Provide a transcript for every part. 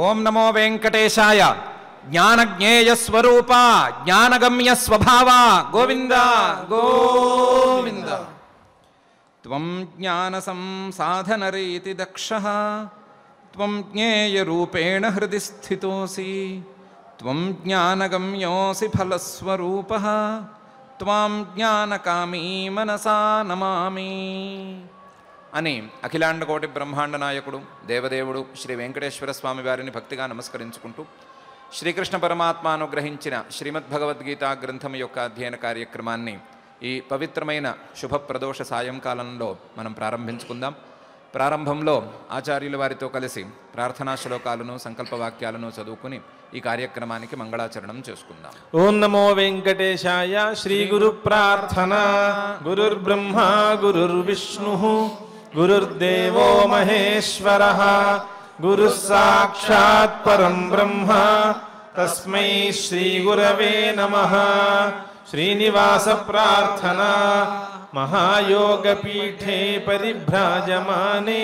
ఓం నమో వెంకటేశాయ. జ్ఞానజ్ఞేయ స్వరూప జ్ఞానగమ్య స్వభావ గోవింద గోవింద. త్వం జ్ఞాన సంసాధనరీతి దక్షః త్వం జ్ఞేయ రూపేణ హృది స్థితోసి త్వం జ్ఞానగమ్యోసి ఫలస్వరూపః త్వాం జ్ఞానకామీ మనసా నమామి అని అఖిలాండకోటి బ్రహ్మాండ నాయకుడు దేవదేవుడు శ్రీ వెంకటేశ్వర స్వామి వారిని భక్తిగా నమస్కరించుకుంటూ శ్రీకృష్ణ పరమాత్మ అనుగ్రహించిన శ్రీమద్భగవద్గీత గ్రంథం యొక్క అధ్యయన కార్యక్రమాన్ని ఈ పవిత్రమైన శుభప్రదోష సాయంకాలంలో మనం ప్రారంభించుకుందాం. ప్రారంభంలో ఆచార్యుల వారితో కలిసి ప్రార్థనా శ్లోకాలను సంకల్పవాక్యాలను చదువుకుని ఈ కార్యక్రమానికి మంగళాచరణం చేసుకుందాం. ఓం నమో వెంకటేశాయ. శ్రీ గురు ప్రార్థన. గురుర్బ్రహ్మ గురుర్విష్ణుః గురుర్దేవో మహేశ్వరః గురుః సాక్షాత్ పరం బ్రహ్మ తస్మై శ్రీ గురవే నమః. శ్రీనివాస ప్రార్థన. మహాయోగపీఠే పరిభ్రాజమానే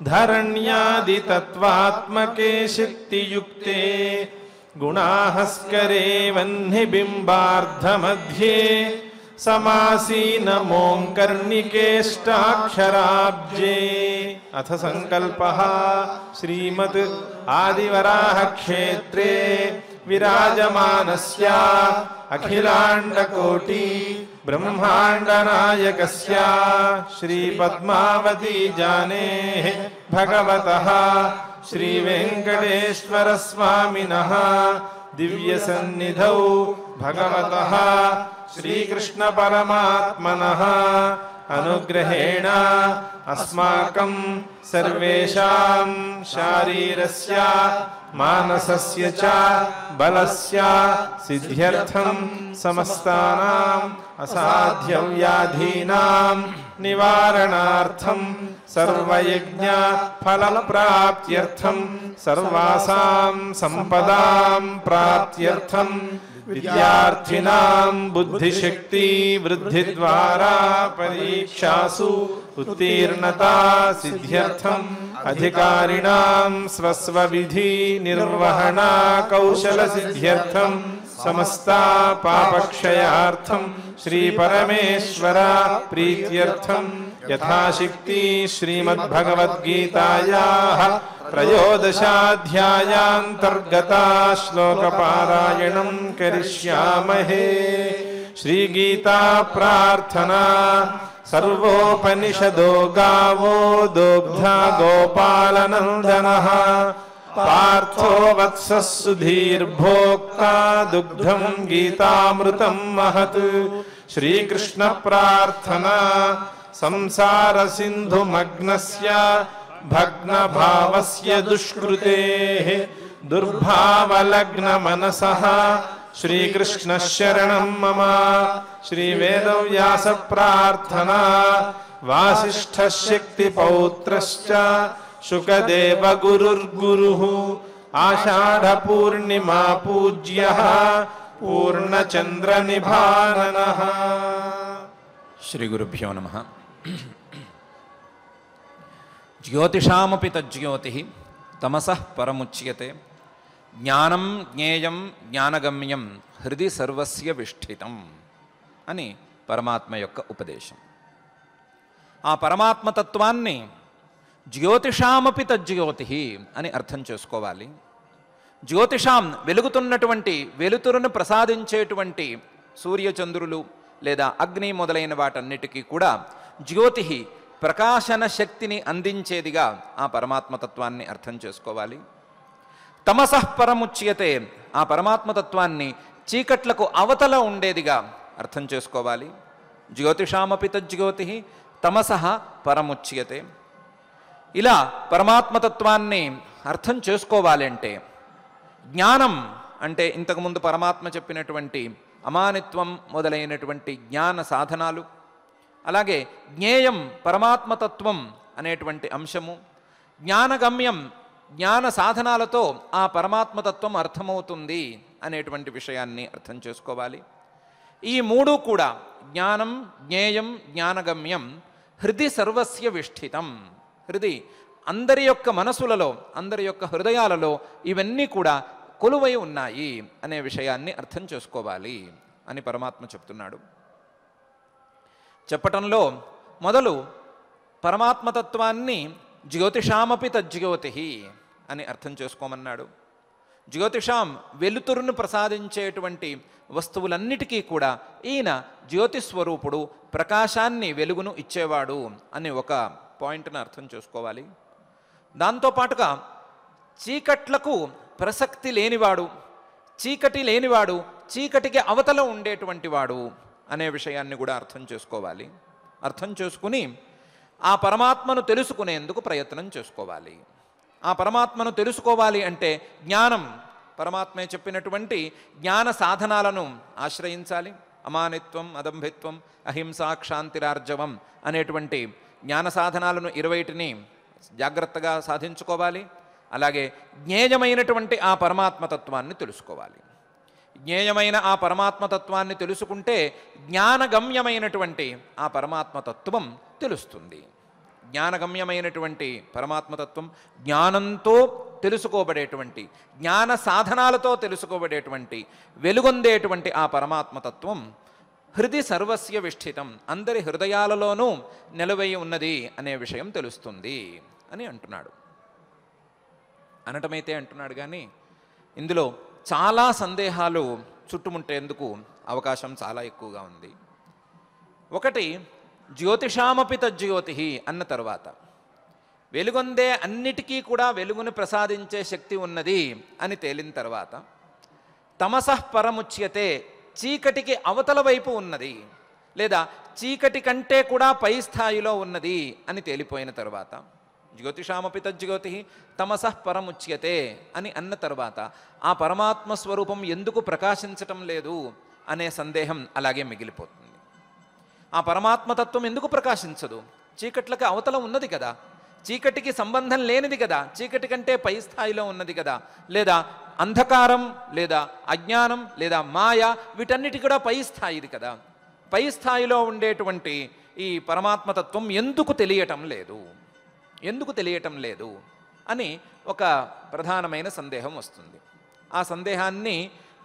ధరణ్యాదితత్వాత్మకే శక్తియుక్తే గుణాహస్కరే వహ్నిబింబార్ధమధ్యే సమాసీనమోంకర్ణికేష్టాక్షరాబ్జే. అథ సంకల్పః. శ్రీమద్ ఆదివరాహక్షేత్రే విరాజమానస్య అఖిలాండకోటి బ్రహ్మాండనాయకస్య శ్రీ పద్మావతీ జానేః భగవతః శ్రీ వెంకటేశ్వర స్వామినః దివ్య సన్నిధౌ భగవతః శ్రీకృష్ణ పరమాత్మనః అనుగ్రహేణ అస్మాకం సర్వేషాం శారీరస్య మానసస్య చ బలస్య సిద్ధ్యర్థం సమస్తానాం అసాధ్య వ్యాధీనాం నివారణార్థం సర్వయజ్ఞ ఫలప్రాప్త్యర్థం సర్వాసాం సంపదాం ప్రాప్త్యర్థం విద్యార్థినాం బుద్ధిశక్తి వృద్ధి ద్వారా పరీక్షాసు ఉత్తీర్ణతా సిద్ధ్యర్థం అధికారిణాం స్వస్వవిధి నిర్వహణ కౌశల సిద్ధ్యర్థం సమస్త పాపక్షయార్థం శ్రీ పరమేశ్వర ప్రీత్యర్థం యథాశక్తి శ్రీమద్భగవద్గీతాయాః త్రయోదశాధ్యాయాంతర్గతా శ్లోకపారాయణం కరిష్యామహే. శ్రీగీతా ప్రార్థనా. సర్వోపనిషదో గావో దోగ్ధా గోపాలనందనః పార్థో వత్సః సుధీర్భోక్తా దుగ్ధం గీతామృతం మహత్. శ్రీకృష్ణ ప్రార్థనా. సంసార సింధుమగ్నస్య భగ్నభావస్య దుష్కృతేః దుర్భావలగ్న మనసః శ్రీకృష్ణ శరణం మమ. శ్రీవేదవ్యాస ప్రార్థనా. వాసిష్ఠ శక్తి పౌత్రశ్చ శుకదేవ గురుర్గురుః ఆషాఢ పూర్ణిమా పూజ్యః పూర్ణచంద్ర నిభాననః. శ్రీ గురుభ్యో నమః. జ్యోతిషామపి తజ్జ్యోతిః తమసః పరముచ్యతే జ్ఞానం జ్ఞేయం జ్ఞానగమ్యం హృది సర్వస్య విష్ఠితం అని పరమాత్మ యొక్క ఉపదేశం. ఆ పరమాత్మతత్వాన్ని జ్యోతిషామపి తజ్జ్యోతిః అని అర్థం చేసుకోవాలి. జ్యోతిషాం వెలుగుతున్నటువంటి వెలుతురును ప్రసాదించేటువంటి సూర్యచంద్రులు లేదా అగ్ని మొదలైన వాటన్నిటికీ కూడా జ్యోతి ప్రకాశన శక్తిని అందించేదిగా ఆ పరమాత్మతత్వాన్ని అర్థం చేసుకోవాలి. తమసః పరముచ్యతే ఆ పరమాత్మతత్వాన్ని చీకట్లకు అవతల ఉండేదిగా అర్థం చేసుకోవాలి. జ్యోతిషామపి తజ్జ్యోతిః తమసః పరముచ్యతే. ఇలా పరమాత్మతత్వాన్ని అర్థం చేసుకోవాలి అంటే జ్ఞానం అంటే ఇంతకుముందు పరమాత్మ చెప్పినటువంటి అమానిత్వం మొదలైనటువంటి జ్ఞాన సాధనాలు, అలాగే జ్ఞేయం పరమాత్మతత్వం అనేటువంటి అంశము, జ్ఞానగమ్యం జ్ఞాన సాధనాలతో ఆ పరమాత్మతత్వం అర్థమవుతుంది అనేటువంటి విషయాన్ని అర్థం చేసుకోవాలి. ఈ మూడు కూడా జ్ఞానం జ్ఞేయం జ్ఞానగమ్యం హృది సర్వస్య విష్ఠితం. హృది అందరి యొక్క మనసులలో, అందరి యొక్క హృదయాలలో ఇవన్నీ కూడా కొలువై ఉన్నాయి అనే విషయాన్ని అర్థం చేసుకోవాలి అని పరమాత్మ చెప్తున్నాడు. చెప్పటంలో మొదలు పరమాత్మతత్వాన్ని జ్యోతిషామపి తజ్జ్యోతి అని అర్థం చేసుకోమన్నాడు. జ్యోతిషాం వెలుతురును ప్రసాదించేటువంటి వస్తువులన్నిటికీ కూడా ఈయన జ్యోతిస్వరూపుడు, ప్రకాశాన్ని వెలుగును ఇచ్చేవాడు అని ఒక పాయింట్ని అర్థం చేసుకోవాలి. దాంతోపాటుగా చీకట్లకు ప్రసక్తి లేనివాడు, చీకటి లేనివాడు, చీకటికి అవతల ఉండేటువంటి వాడు అనే విషయాన్ని కూడా అర్థం చేసుకోవాలి. అర్థం చేసుకుని ఆ పరమాత్మను తెలుసుకునేందుకు ప్రయత్నం చేసుకోవాలి. ఆ పరమాత్మను తెలుసుకోవాలి అంటే జ్ఞానం, పరమాత్మే చెప్పినటువంటి జ్ఞాన సాధనాలను ఆశ్రయించాలి. అమానిత్వం, అదంభిత్వం, అహింసా, క్షాంతిరార్జవం అనేటువంటి జ్ఞాన సాధనాలను 20ని జాగ్రత్తగా సాధించుకోవాలి. అలాగే జ్ఞేయమైనటువంటి ఆ పరమాత్మతత్వాన్ని తెలుసుకోవాలి. జ్ఞేయమైన ఆ పరమాత్మతత్వాన్ని తెలుసుకుంటే జ్ఞానగమ్యమైనటువంటి ఆ పరమాత్మతత్వం తెలుస్తుంది. జ్ఞానగమ్యమైనటువంటి పరమాత్మతత్వం, జ్ఞానంతో తెలుసుకోబడేటువంటి, జ్ఞాన సాధనాలతో తెలుసుకోబడేటువంటి, వెలుగొందేటువంటి ఆ పరమాత్మతత్వం హృది సర్వస్య విష్ఠితం, అందరి హృదయాలలోనూ నిలవై ఉన్నది అనే విషయం తెలుస్తుంది అని అంటున్నాడు. అనటమైతే అంటున్నాడు కానీ ఇందులో చాలా సందేహాలు చుట్టుముట్టేందుకు అవకాశం చాలా ఎక్కువగా ఉంది. ఒకటి, జ్యోతిషామపి తజ్జ్యోతి అన్న తర్వాత వెలుగొందే అన్నిటికీ కూడా వెలుగును ప్రసాదించే శక్తి ఉన్నది అని తేలిన తర్వాత, తమసః పరముచ్యతే, చీకటికి అవతల వైపు ఉన్నది లేదా చీకటి కంటే కూడా పై స్థాయిలో ఉన్నది అని తేలిపోయిన తర్వాత, జ్యోతిషామపి తజ్జ్యోతి తమసః పరముచ్యతే అని అన్న తర్వాత ఆ పరమాత్మ స్వరూపం ఎందుకు ప్రకాశించటం లేదు అనే సందేహం అలాగే మిగిలిపోతుంది. ఆ పరమాత్మతత్వం ఎందుకు ప్రకాశించదు? చీకట్లకు అవతల ఉన్నది కదా, చీకటికి సంబంధం లేనిది కదా, చీకటి కంటే పై స్థాయిలో ఉన్నది కదా, లేదా అంధకారం లేదా అజ్ఞానం లేదా మాయ వీటన్నిటి కూడా పై స్థాయిది కదా. పై స్థాయిలో ఉండేటువంటి ఈ పరమాత్మతత్వం ఎందుకు తెలియటం లేదు, ఎందుకు తెలియటం లేదు అని ఒక ప్రధానమైన సందేహం వస్తుంది. ఆ సందేహాన్ని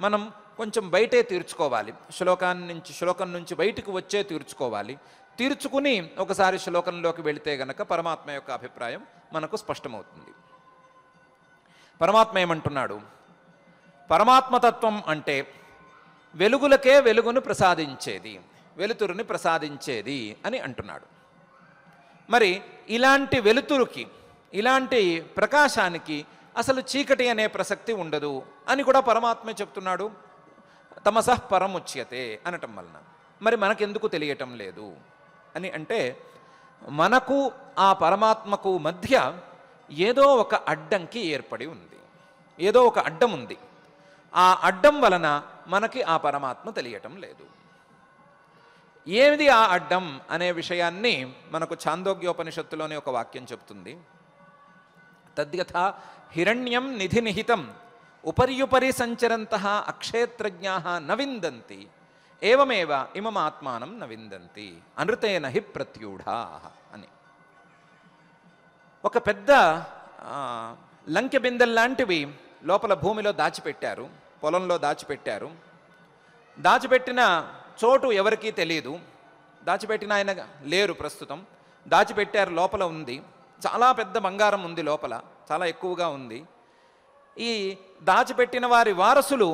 మనం కొంచెం బయటే తీర్చుకోవాలి. శ్లోకం నుంచి బయటకు వచ్చే తీర్చుకోవాలి. తీర్చుకుని ఒకసారి శ్లోకంలోకి వెళితే గనక పరమాత్మ యొక్క అభిప్రాయం మనకు స్పష్టమవుతుంది. పరమాత్మ ఏమంటున్నాడు? పరమాత్మతత్వం అంటే వెలుగులకే వెలుగును ప్రసాదించేది, వెలుతురుని ప్రసాదించేది అని అంటున్నాడు. మరి ఇలాంటి వెలుతురుకి, ఇలాంటి ప్రకాశానికి అసలు చీకటి అనే ప్రసక్తి ఉండదు అని కూడా పరమాత్మే చెప్తున్నాడు. తమసః పరముచ్యతే అనటం వలన మరి మనకెందుకు తెలియటం లేదు అని అంటే, మనకు ఆ పరమాత్మకు మధ్య ఏదో ఒక అడ్డంకి ఏర్పడి ఉంది, ఏదో ఒక అడ్డం ఉంది. ఆ అడ్డం వలన మనకి ఆ పరమాత్మ తెలియటం లేదు. ఏమిది ఆ అడ్డం అనే విషయాన్ని మనకు ఛాందోగ్యోపనిషత్తులోని ఒక వాక్యం చెప్తుంది. తద్యథా హిరణ్యం నిధి నిహితం ఉపర్యుపరి సంచరంతః అక్షేత్రజ్ఞాః న విందంతి ఏవమేవ ఇమమాత్మానం న విందంతి అనృతేన హి ప్రత్యూఢాః అని. ఒక పెద్ద లంకె బిందెల్లాంటివి లోపల భూమిలో దాచిపెట్టారు, పొలంలో దాచిపెట్టారు. దాచిపెట్టిన చోటు ఎవరికీ తెలియదు. దాచిపెట్టిన ఆయన లేరు ప్రస్తుతం. దాచిపెట్టారు, లోపల ఉంది. చాలా పెద్ద బంగారం ఉంది లోపల, చాలా ఎక్కువగా ఉంది. ఈ దాచిపెట్టిన వారి వారసులు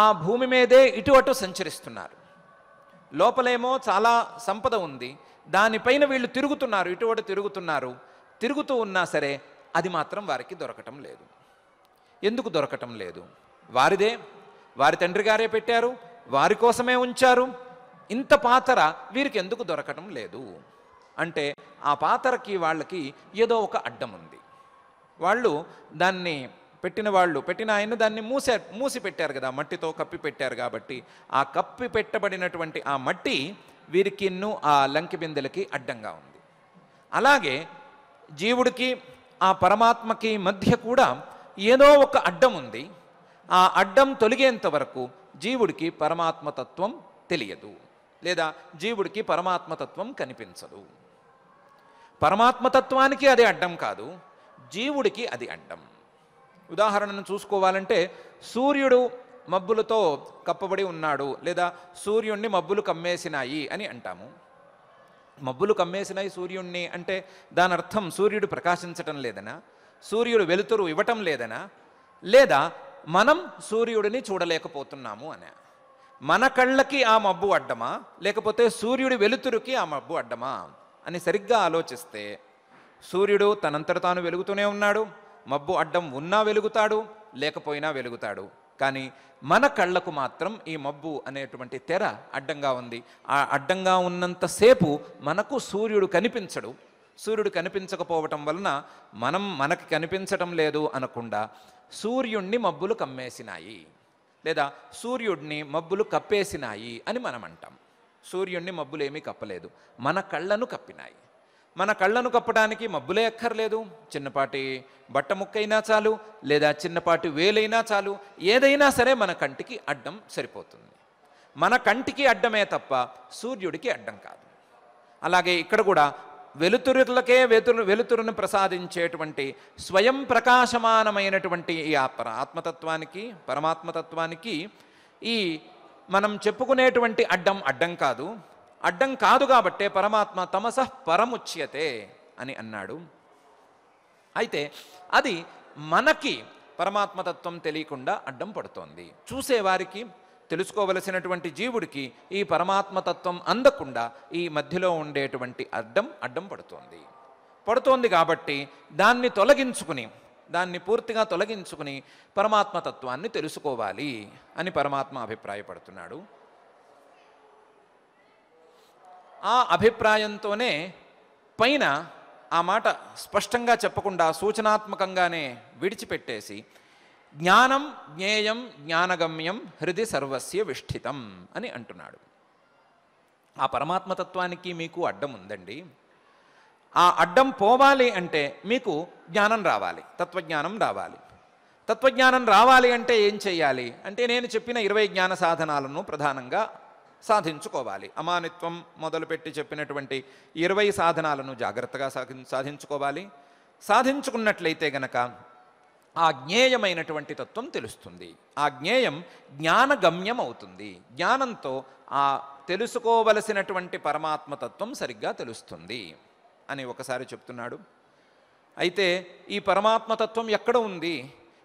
ఆ భూమి మీదే ఇటు అటు సంచరిస్తున్నారు. లోపలేమో చాలా సంపద ఉంది, దానిపైన వీళ్ళు తిరుగుతున్నారు, ఇటు అటు తిరుగుతున్నారు. తిరుగుతూ ఉన్నా సరే అది మాత్రం వారికి దొరకటం లేదు. ఎందుకు దొరకటం లేదు? వారిదే, వారి తండ్రి గారే పెట్టారు, వారి కోసమే ఉంచారు. ఇంత పాతర వీరికి ఎందుకు దొరకటం లేదు అంటే, ఆ పాతరకి వాళ్ళకి ఏదో ఒక అడ్డం ఉంది. వాళ్ళు దాన్ని పెట్టిన ఆయన దాన్ని మూసి పెట్టారు కదా, మట్టితో కప్పి పెట్టారు. కాబట్టి ఆ కప్పి పెట్టబడినటువంటి ఆ మట్టి వీరికి ఆ లంకి బిందెలకి అడ్డంగా ఉంది. అలాగే జీవుడికి ఆ పరమాత్మకి మధ్య కూడా ఏదో ఒక అడ్డం ఉంది. ఆ అడ్డం తొలగేంత వరకు జీవుడికి పరమాత్మతత్వం తెలియదు, లేదా జీవుడికి పరమాత్మతత్వం కనిపించదు. పరమాత్మతత్వానికి అది అడ్డం కాదు, జీవుడికి అది అడ్డం. ఉదాహరణను చూసుకోవాలంటే సూర్యుడు మబ్బులతో కప్పబడి ఉన్నాడు, లేదా సూర్యుణ్ణి మబ్బులు కమ్మేసినాయి అని అంటాము. మబ్బులు కమ్మేసినాయి సూర్యుణ్ణి అంటే దాని అర్థం సూర్యుడు ప్రకాశించటం లేదనా, సూర్యుడు వెలుతురు ఇవ్వటం లేదనా, లేదా మనం సూర్యుడిని చూడలేకపోతున్నాము అనే. మన కళ్ళకి ఆ మబ్బు అడ్డమా, లేకపోతే సూర్యుడి వెలుతురుకి ఆ మబ్బు అడ్డమా అని సరిగ్గా ఆలోచిస్తే సూర్యుడు తనంతట తాను వెలుగుతూనే ఉన్నాడు, మబ్బు అడ్డం ఉన్నా వెలుగుతాడు, లేకపోయినా వెలుగుతాడు. కానీ మన కళ్ళకు మాత్రం ఈ మబ్బు అనేటువంటి తెర అడ్డంగా ఉంది. ఆ అడ్డంగా ఉన్నంతసేపు మనకు సూర్యుడు కనిపించడు. సూర్యుడు కనిపించకపోవటం వలన మనకి కనిపించటం లేదు అనకుండా సూర్యుణ్ణి మబ్బులు కమ్మేసినాయి, లేదా సూర్యుడిని మబ్బులు కప్పేసినాయి అని మనం అంటాం. సూర్యుడిని మబ్బులు ఏమీ కప్పలేదు, మన కళ్ళను కప్పినాయి. మన కళ్ళను కప్పడానికి మబ్బులే అక్కర్లేదు, చిన్నపాటి బట్ట ముక్కైనా చాలు, లేదా చిన్నపాటి వేలైనా చాలు, ఏదైనా సరే మన కంటికి అడ్డం సరిపోతుంది. మన కంటికి అడ్డమే తప్ప సూర్యుడికి అడ్డం కాదు. అలాగే ఇక్కడ కూడా వెలుతురులకే వెలుతురును ప్రసాదించేటువంటి స్వయం ప్రకాశమానమైనటువంటి ఈ ఆత్మతత్వానికి, పరమాత్మతత్వానికి ఈ మనం చెప్పుకునేటువంటి అడ్డం కాదు. అడ్డం కాదు కాబట్టే పరమాత్మ తమసః పరముచ్యతే అని అన్నాడు. అయితే అది మనకి పరమాత్మతత్వం తెలియకుండా అడ్డం పడుతోంది. చూసేవారికి, తెలుసుకోవలసినటువంటి జీవుడికి ఈ పరమాత్మతత్వం అందకుండా ఈ మధ్యలో ఉండేటువంటి అడ్డం పడుతోంది కాబట్టి దాన్ని పూర్తిగా తొలగించుకుని పరమాత్మతత్వాన్ని తెలుసుకోవాలి అని పరమాత్మ అభిప్రాయపడుతున్నాడు. ఆ అభిప్రాయంతోనే పైన ఆ మాట స్పష్టంగా చెప్పకుండా సూచనాత్మకంగానే విడిచిపెట్టేసి జ్ఞానం జ్ఞేయం జ్ఞానగమ్యం హృది సర్వస్య విష్ఠితం అని అంటున్నాడు. ఆ పరమాత్మతత్వానికి మీకు అడ్డం ఉందండి. ఆ అడ్డం పోవాలి అంటే మీకు జ్ఞానం రావాలి, తత్వజ్ఞానం రావాలి. తత్వజ్ఞానం రావాలి అంటే ఏం చెయ్యాలి అంటే నేను చెప్పిన 20 జ్ఞాన సాధనాలను ప్రధానంగా సాధించుకోవాలి. అమానిత్వం మొదలుపెట్టి చెప్పినటువంటి 20 సాధనాలను జాగ్రత్తగా సాధించుకోవాలి. సాధించుకున్నట్లయితే గనక ఆ జ్ఞేయమైనటువంటి తత్వం తెలుస్తుంది. ఆ జ్ఞేయం జ్ఞానగమ్యం అవుతుంది. జ్ఞానంతో ఆ తెలుసుకోవలసినటువంటి పరమాత్మతత్వం సరిగ్గా తెలుస్తుంది అని ఒకసారి చెప్తున్నాడు. అయితే ఈ పరమాత్మతత్వం ఎక్కడ ఉంది,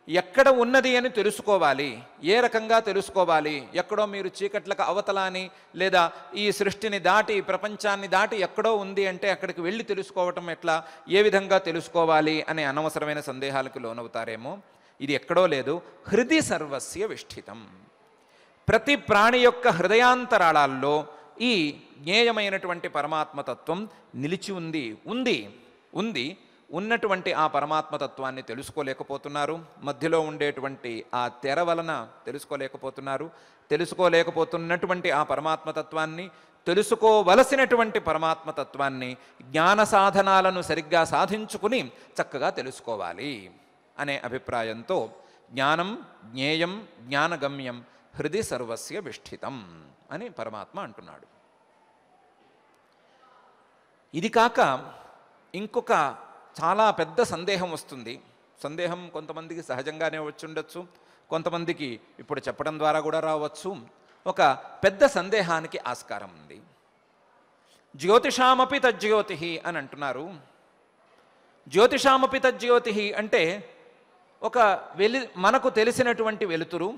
ఎక్కడ ఉన్నది అని తెలుసుకోవాలి. ఏ రకంగా తెలుసుకోవాలి? ఎక్కడో మీరు చీకట్లకు అవతలాని, లేదా ఈ సృష్టిని దాటి, ప్రపంచాన్ని దాటి ఎక్కడో ఉంది అంటే అక్కడికి వెళ్ళి తెలుసుకోవటం ఎట్లా, ఏ విధంగా తెలుసుకోవాలి అనే అనవసరమైన సందేహాలకు లోనవుతారేమో. ఇది ఎక్కడో లేదు, హృది సర్వస్య విష్ఠితం. ప్రతి ప్రాణి యొక్క హృదయాంతరాళాల్లో ఈ జ్ఞేయమైనటువంటి పరమాత్మతత్వం నిలిచి ఉంది. ఉన్నటువంటి ఆ పరమాత్మతత్వాన్ని తెలుసుకోలేకపోతున్నారు. మధ్యలో ఉండేటువంటి ఆ తెర వలన తెలుసుకోలేకపోతున్నారు. తెలుసుకోలేకపోతున్నటువంటి ఆ పరమాత్మతత్వాన్ని, తెలుసుకోవలసినటువంటి పరమాత్మతత్వాన్ని జ్ఞాన సాధనాలను సరిగ్గా సాధించుకుని చక్కగా తెలుసుకోవాలి అనే అభిప్రాయంతో జ్ఞానం జ్ఞేయం జ్ఞానగమ్యం హృది సర్వస్య విష్ఠితం అని పరమాత్మ అంటున్నాడు. ఇది కాక ఇంకొక చాలా పెద్ద సందేహం వస్తుంది. సందేహం కొంతమందికి సహజంగానే వచ్చుండొచ్చు, కొంతమందికి ఇప్పుడు చెప్పడం ద్వారా కూడా రావచ్చు. ఒక పెద్ద సందేహానికి ఆస్కారం ఉంది. జ్యోతిషామపి తజ్జ్యోతి అని అంటున్నారు. జ్యోతిషామపి తజ్జ్యోతి అంటే మనకు తెలిసినటువంటి వెలుతురు,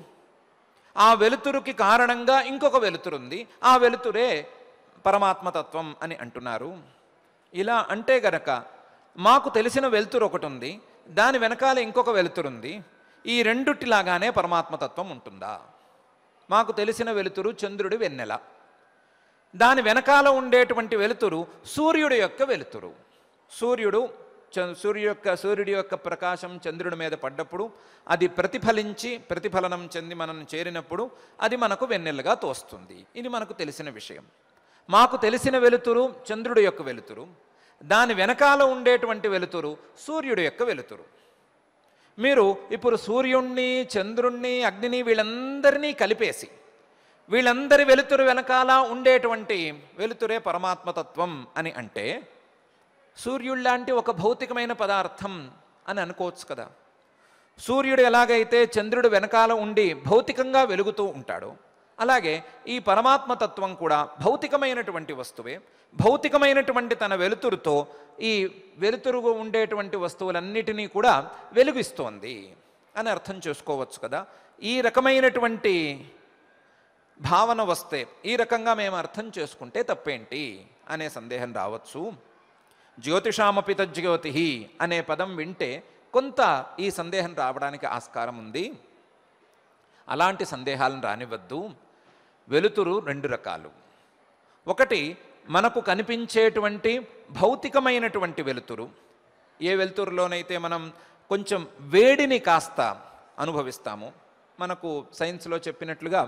ఆ వెలుతురుకి కారణంగా ఇంకొక వెలుతురు ఉంది, ఆ వెలుతురే పరమాత్మతత్వం అని అంటున్నారు. ఇలా అంటే గనక మాకు తెలిసిన వెలుతురు ఒకటి ఉంది, దాని వెనకాల ఇంకొక వెలుతురు ఉంది, ఈ రెండుటిలాగానే పరమాత్మతత్వం ఉంటుందా? మాకు తెలిసిన వెలుతురు చంద్రుడి వెన్నెల, దాని వెనకాల ఉండేటువంటి వెలుతురు సూర్యుడి యొక్క వెలుతురు. సూర్యుడి యొక్క ప్రకాశం చంద్రుడి మీద పడ్డప్పుడు అది ప్రతిఫలనం చెంది మనం చేరినప్పుడు అది మనకు వెన్నెలగా తోస్తుంది. ఇది మనకు తెలిసిన విషయం. మాకు తెలిసిన వెలుతురు చంద్రుడి యొక్క వెలుతురు, దాని వెనకాల ఉండేటువంటి వెలుతురు సూర్యుడి యొక్క వెలుతురు. మీరు ఇప్పుడు సూర్యుణ్ణి, చంద్రుణ్ణి, అగ్నిని వీళ్ళందరినీ కలిపేసి వీళ్ళందరి వెలుతురు వెనకాల ఉండేటువంటి వెలుతురే పరమాత్మతత్వం అని అంటే సూర్యుడు లాంటి ఒక భౌతికమైన పదార్థం అని అనుకోవచ్చు కదా. సూర్యుడు ఎలాగైతే చంద్రుడు వెనకాల ఉండి భౌతికంగా వెలుగుతూ ఉంటాడో, అలాగే ఈ పరమాత్మతత్వం కూడా భౌతికమైనటువంటి వస్తువే. భౌతికమైనటువంటి తన వెలుతురుతో ఈ వెలుతురుగా ఉండేటువంటి వస్తువులన్నిటినీ కూడా వెలుగిస్తోంది అని అర్థం చేసుకోవచ్చు కదా. ఈ రకమైనటువంటి భావన వస్తే, ఈ రకంగా మేము అర్థం చేసుకుంటే తప్పేంటి అనే సందేహం రావచ్చు. జ్యోతిషామపి తజ్జ్యోతి అనే పదం వింటే కొంత ఈ సందేహం రావడానికి ఆస్కారం ఉంది. అలాంటి సందేహాలను రానివ్వద్దు. వెలుతురు రెండు రకాలు. ఒకటి మనకు కనిపించేటువంటి భౌతికమైనటువంటి వెలుతురు. ఏ వెలుతురులోనైతే మనం కొంచెం వేడిని కాస్త అనుభవిస్తాము. మనకు సైన్స్లో చెప్పినట్లుగా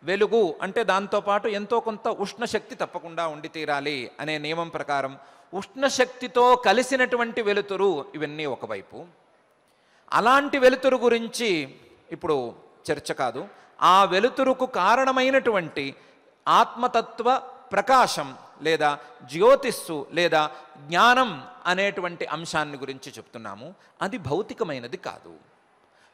వెలుగు అంటే దాంతోపాటు ఎంతో కొంత ఉష్ణశక్తి తప్పకుండా ఉండి తీరాలి అనే నియమం ప్రకారం ఉష్ణశక్తితో కలిసినటువంటి వెలుతురు, ఇవన్నీ ఒకవైపు. అలాంటి వెలుతురు గురించి ఇప్పుడు చర్చ కాదు. ఆ వెలుతురుకు కారణమైనటువంటి ఆత్మతత్వ ప్రకాశం లేదా జ్యోతిస్సు లేదా జ్ఞానం అనేటువంటి అంశాన్ని గురించి చెప్తున్నాము. అది భౌతికమైనది కాదు.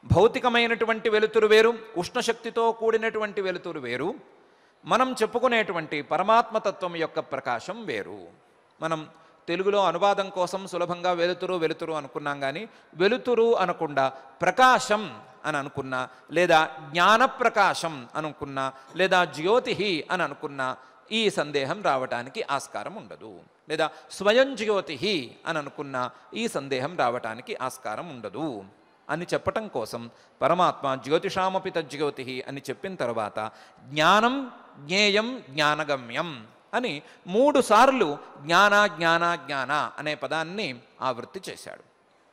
భౌతికమైనటువంటి వెలుతురు వేరు, ఉష్ణశక్తితో కూడినటువంటి వెలుతురు వేరు. మనం చెప్పుకునేటువంటి పరమాత్మతత్వం యొక్క ప్రకాశం వేరు. మనం తెలుగులో అనువాదం కోసం సులభంగా వెలుతురు వెలుతురు అనుకున్నాం, కానీ వెలుతురు అనకుండా ప్రకాశం అని అనుకున్నా, లేదా జ్ఞానప్రకాశం అనుకున్నా, లేదా జ్యోతి అని అనుకున్నా ఈ సందేహం రావటానికి ఆస్కారం ఉండదు. లేదా స్వయం జ్యోతి అని అనుకున్నా ఈ సందేహం రావటానికి ఆస్కారం ఉండదు అని చెప్పటం కోసం పరమాత్మ జ్యోతిషామపి తజ్జ్యోతి అని చెప్పిన తర్వాత జ్ఞానం జ్ఞేయం జ్ఞానగమ్యం అని 3 సార్లు జ్ఞాన జ్ఞాన జ్ఞాన అనే పదాన్ని ఆవృత్తి చేశాడు.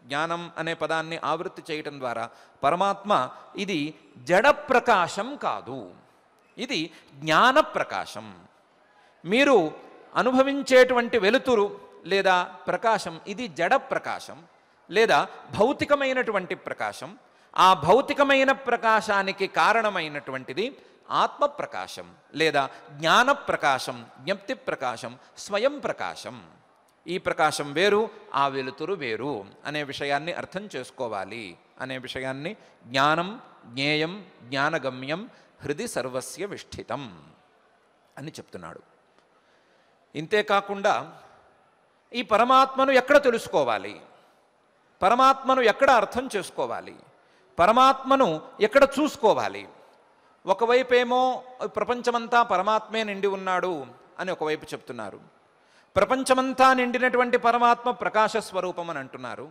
జ్ఞానం అనే పదాన్ని ఆవృత్తి చేయటం ద్వారా పరమాత్మ ఇది జడ ప్రకాశం కాదు, ఇది జ్ఞాన ప్రకాశం. మీరు అనుభవించేటువంటి వెలుతురు లేదా ప్రకాశం ఇది జడ ప్రకాశం లేదా భౌతికమైనటువంటి ప్రకాశం. ఆ భౌతికమైన ప్రకాశానికి కారణమైనటువంటిది ఆత్మ ప్రకాశం లేదా జ్ఞాన ప్రకాశం, జ్ఞప్తి ప్రకాశం, స్వయం ప్రకాశం. ఈ ప్రకాశం వేరు, ఆ వెలుతురు వేరు అనే విషయాన్ని అర్థం చేసుకోవాలి. అనే విషయాన్ని జ్ఞానం జ్ఞేయం జ్ఞానగమ్యం హృది సర్వస్య విష్ఠితం అని చెప్తున్నాడు. ఇంతేకాకుండా ఈ పరమాత్మను ఎక్కడ తెలుసుకోవాలి, పరమాత్మను ఎక్కడ అర్థం చేసుకోవాలి, పరమాత్మను ఎక్కడ చూసుకోవాలి. ఒకవైపేమో ప్రపంచమంతా పరమాత్మే నిండి ఉన్నాడు అని ఒకవైపు చెప్తున్నారు. ప్రపంచమంతా నిండినటువంటి పరమాత్మ ప్రకాశ స్వరూపం అని అంటున్నారు.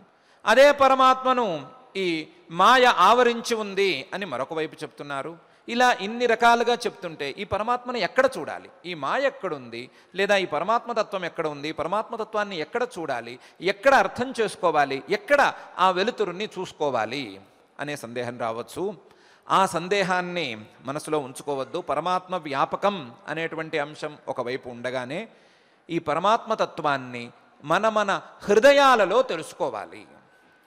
అదే పరమాత్మను ఈ మాయ ఆవరించి ఉంది అని మరొక వైపు చెప్తున్నారు. ఇలా ఇన్ని రకాలుగా చెప్తుంటే ఈ పరమాత్మను ఎక్కడ చూడాలి, ఈ మాయ ఎక్కడుంది, లేదా ఈ పరమాత్మతత్వం ఎక్కడ ఉంది, పరమాత్మతత్వాన్ని ఎక్కడ చూడాలి, ఎక్కడ అర్థం చేసుకోవాలి, ఎక్కడ ఆ వెలుతురుని చూసుకోవాలి అనే సందేహం రావచ్చు. ఆ సందేహాన్ని మనసులో ఉంచుకోవద్దు. పరమాత్మ వ్యాపకం అనేటువంటి అంశం ఒకవైపు ఉండగానే ఈ పరమాత్మతత్వాన్ని మన హృదయాలలో తెలుసుకోవాలి.